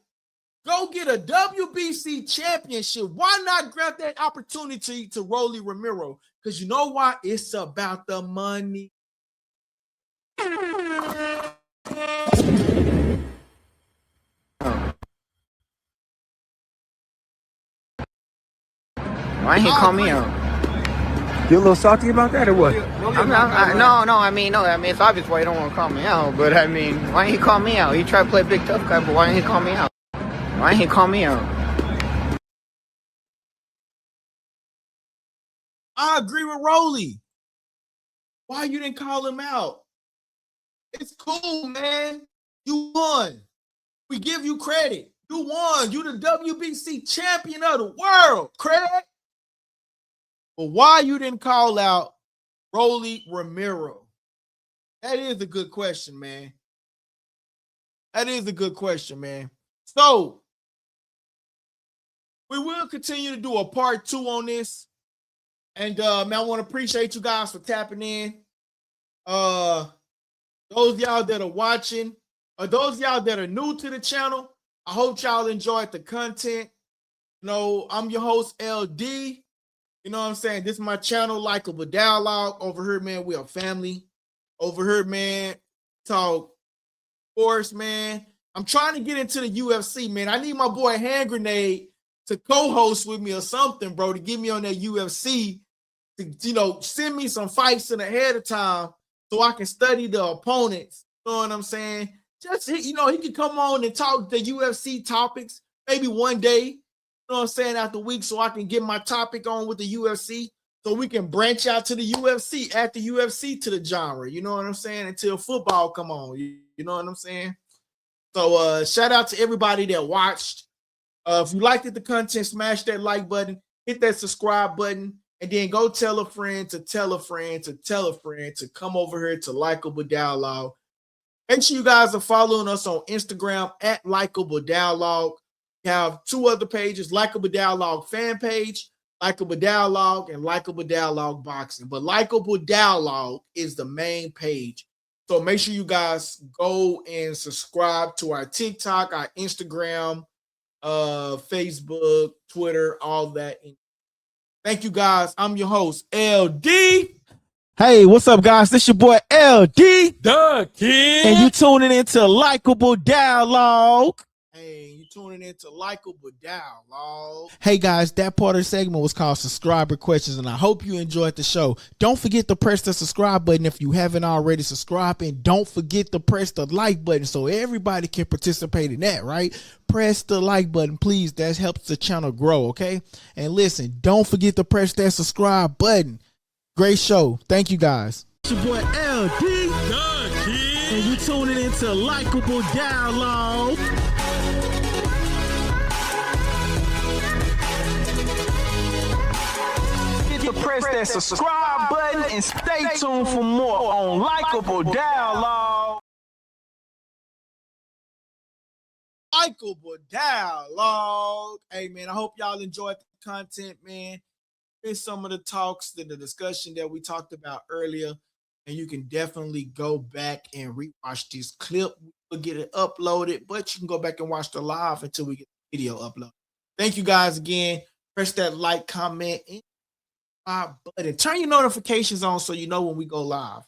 Speaker 1: go get a WBC championship? Why not grab that opportunity to Rolly Romero? Because you know why? It's about the money.
Speaker 8: Why ain't he call me out?
Speaker 9: You a little salty about that or what?
Speaker 8: No. It's obvious why he don't want to call me out. But I mean, why ain't he call me out? He tried to play big tough guy, but why ain't he call me out? Why ain't he call me out?
Speaker 1: I agree with Rolly. Why you didn't call him out? It's cool, man. You won. We give you credit. You won. You the WBC champion of the world, Craig. But why you didn't call out Rolly Romero? That is a good question, man. So, we will continue to do a part 2 on this. And, man, I want to appreciate you guys for tapping in. Those of y'all that are watching, or those of y'all that are new to the channel, I hope y'all enjoyed the content. You know, I'm your host, LD. You know what I'm saying? This is my channel, Likeable Dialogue. Over here, man, we are family. Over here, man, talk sports, man. I'm trying to get into the UFC, man. I need my boy Hand Grenade to co-host with me or something, bro, to get me on that UFC, to, you know, send me some fights in ahead of time so I can study the opponents. You know what I'm saying? Just, you know, he can come on and talk the UFC topics maybe one day, you know what I'm saying, after week, so I can get my topic on with the UFC, so we can branch out to the UFC, add the UFC to the genre, you know what I'm saying, until football come on, you know what I'm saying? So shout out to everybody that watched. If you liked the content, smash that like button, hit that subscribe button, and then go tell a friend to tell a friend to tell a friend to come over here to Likeable Dialogue. Make sure you guys are following us on Instagram at Likeable Dialogue. We have two other pages, Likeable Dialogue fan page, Likeable Dialogue, and Likeable Dialogue Boxing. But Likeable Dialogue is the main page. So make sure you guys go and subscribe to our TikTok, our Instagram, Facebook, Twitter, all that. Thank you guys. I'm your host, LD. Hey, what's up, guys? This your boy LD, the Kid, and you tuning into Likeable Dialogue. Hey, you tuning into Likeable Dialogue.
Speaker 7: Hey guys, that part of the segment was called subscriber questions, and I hope you enjoyed the show. Don't forget to press the subscribe button if you haven't already subscribed, and don't forget to press the like button so everybody can participate in that, right? Press the like button, please. That helps the channel grow, okay? And listen, don't forget to press that subscribe button. Great show. Thank you, guys. It's your boy LD, the Kid, and you tuning into Likeable Dialogue.
Speaker 1: Press that subscribe button and stay tuned for more on Likeable Dialogue. Likeable Dialogue. Hey, man, I hope y'all enjoyed the content, man. Here's some of the talks, the discussion that we talked about earlier, and you can definitely go back and rewatch this clip. We'll get it uploaded, but you can go back and watch the live until we get the video uploaded. Thank you guys again. Press that like, comment, and button. Turn your notifications on so you know when we go live.